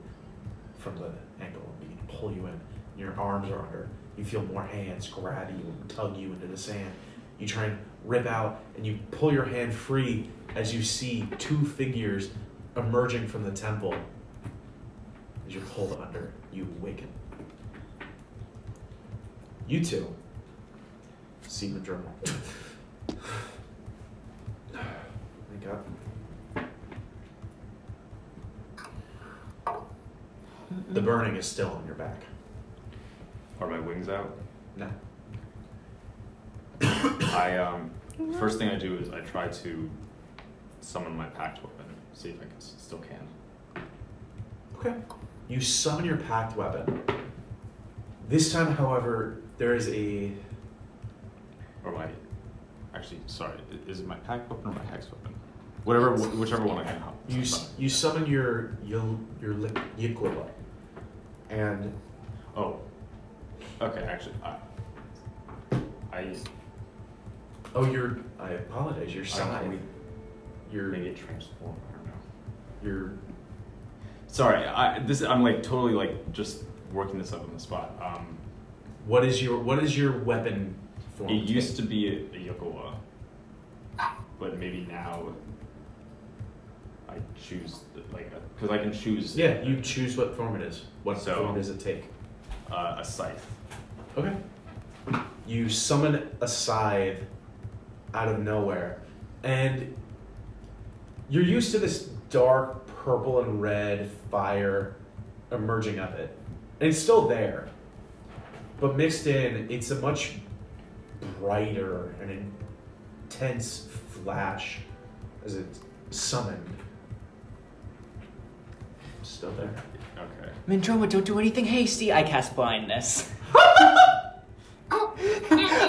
from the ankle and begin to pull you in. Your arms are under. You feel more hands grab you and tug you into the sand. You try and rip out, and you pull your hand free as you see two figures emerging from the temple. As you're pulled under, you awaken. You two see the journal. Wake up. The burning is still on your back. Are my wings out? No. First thing I do is I try to summon my packed weapon, see if I still can. Okay. You summon your packed weapon. This time, however, there is Sorry, is it my packed weapon or my hex weapon? Whichever one I can help. You summon your Yikwila, and oh, okay. Actually, I apologize. Your side. Maybe it transformed. I don't know. You're. Sorry, I'm like totally like just working this up on the spot. What is your weapon form? It used to be a Yokowa, but maybe now I choose because I can choose. Yeah, you choose what form it is. What form does it take? A scythe. Okay. You summon a scythe out of nowhere, and you're used to this dark purple and red fire emerging of it. And it's still there. But mixed in, it's a much brighter and intense flash as it's summoned. Still there. Okay. Mindroma, don't do anything hasty. I cast blindness.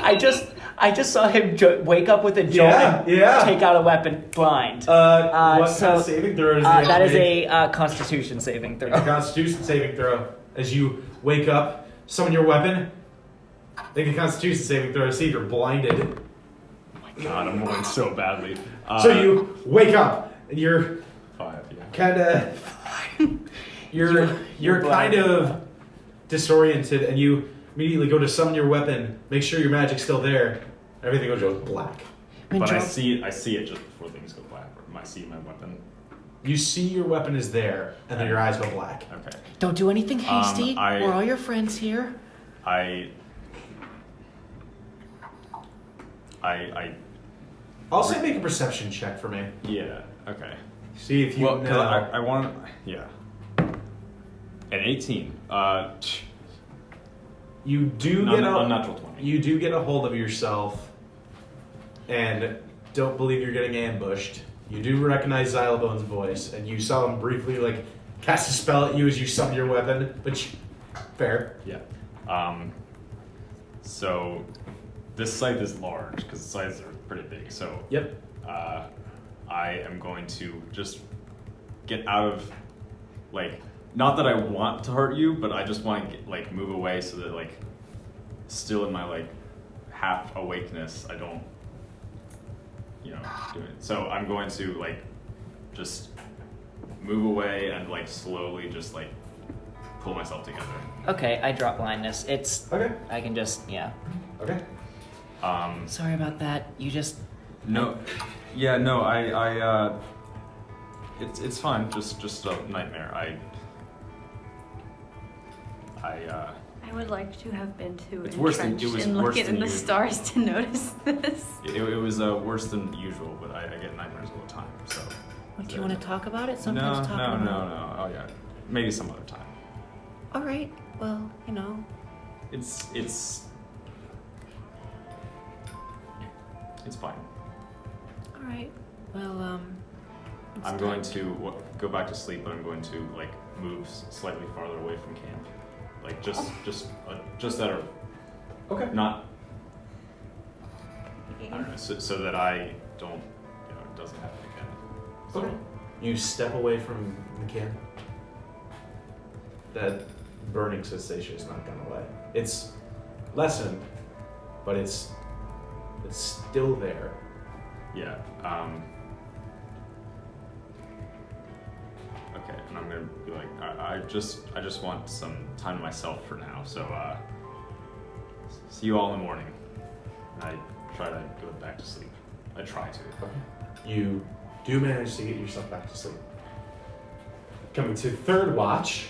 I just saw him wake up with a jolt and take out a weapon blind. What kind of saving throw is that is a Constitution saving throw. A Constitution saving throw. As you wake up, summon your weapon, make a Constitution saving throw to see if you're blinded. Oh my god, I'm rolling so badly. So you wake up and you're 5, yeah. kind of you're kind of disoriented, and you immediately go to summon your weapon, make sure your magic's still there. Everything goes black. But I see it just before things go black. I see my weapon. You see your weapon is there, and then your eyes go black. Okay. Don't do anything hasty. We're all your friends here. I'll say make a perception check for me. Yeah. Okay. See if you know. I want. Yeah. An 18. You do unnatural 20. You do get a hold of yourself, and don't believe you're getting ambushed. You do recognize Xylobone's voice, and you saw him briefly cast a spell at you as you summon your weapon. Which, fair. Yeah. So this scythe is large because the scythes are pretty big. So yep. I am going to just get out of not that I want to hurt you, but I just want to move away so that still in my half awakeness I don't do it. So I'm going to just move away and slowly just pull myself together. Okay, I drop blindness. It's okay. I can just Okay. Sorry about that. You just no. Yeah, no. I it's fine. Just a nightmare. I would like to have been too it's worse than entrenched it was in worse looking than in the usual. stars to notice this. It was worse than usual, but I get nightmares all the time. So. Do you want to talk about it? No. Sometimes talk about it. No. Oh yeah, maybe some other time. All right. Well, It's fine. All right. Well, I'm going to go back to sleep, but I'm going to move slightly farther away from camp, just that are not. I don't know, so that I don't, it doesn't happen again. So, Okay. You step away from the camp. That burning sensation is not gone away. It's lessened, but it's still there. Yeah. Okay, and I'm gonna be I just want some time to myself for now. So see you all in the morning. I try to go back to sleep. I try to. You do manage to get yourself back to sleep. Coming to third watch.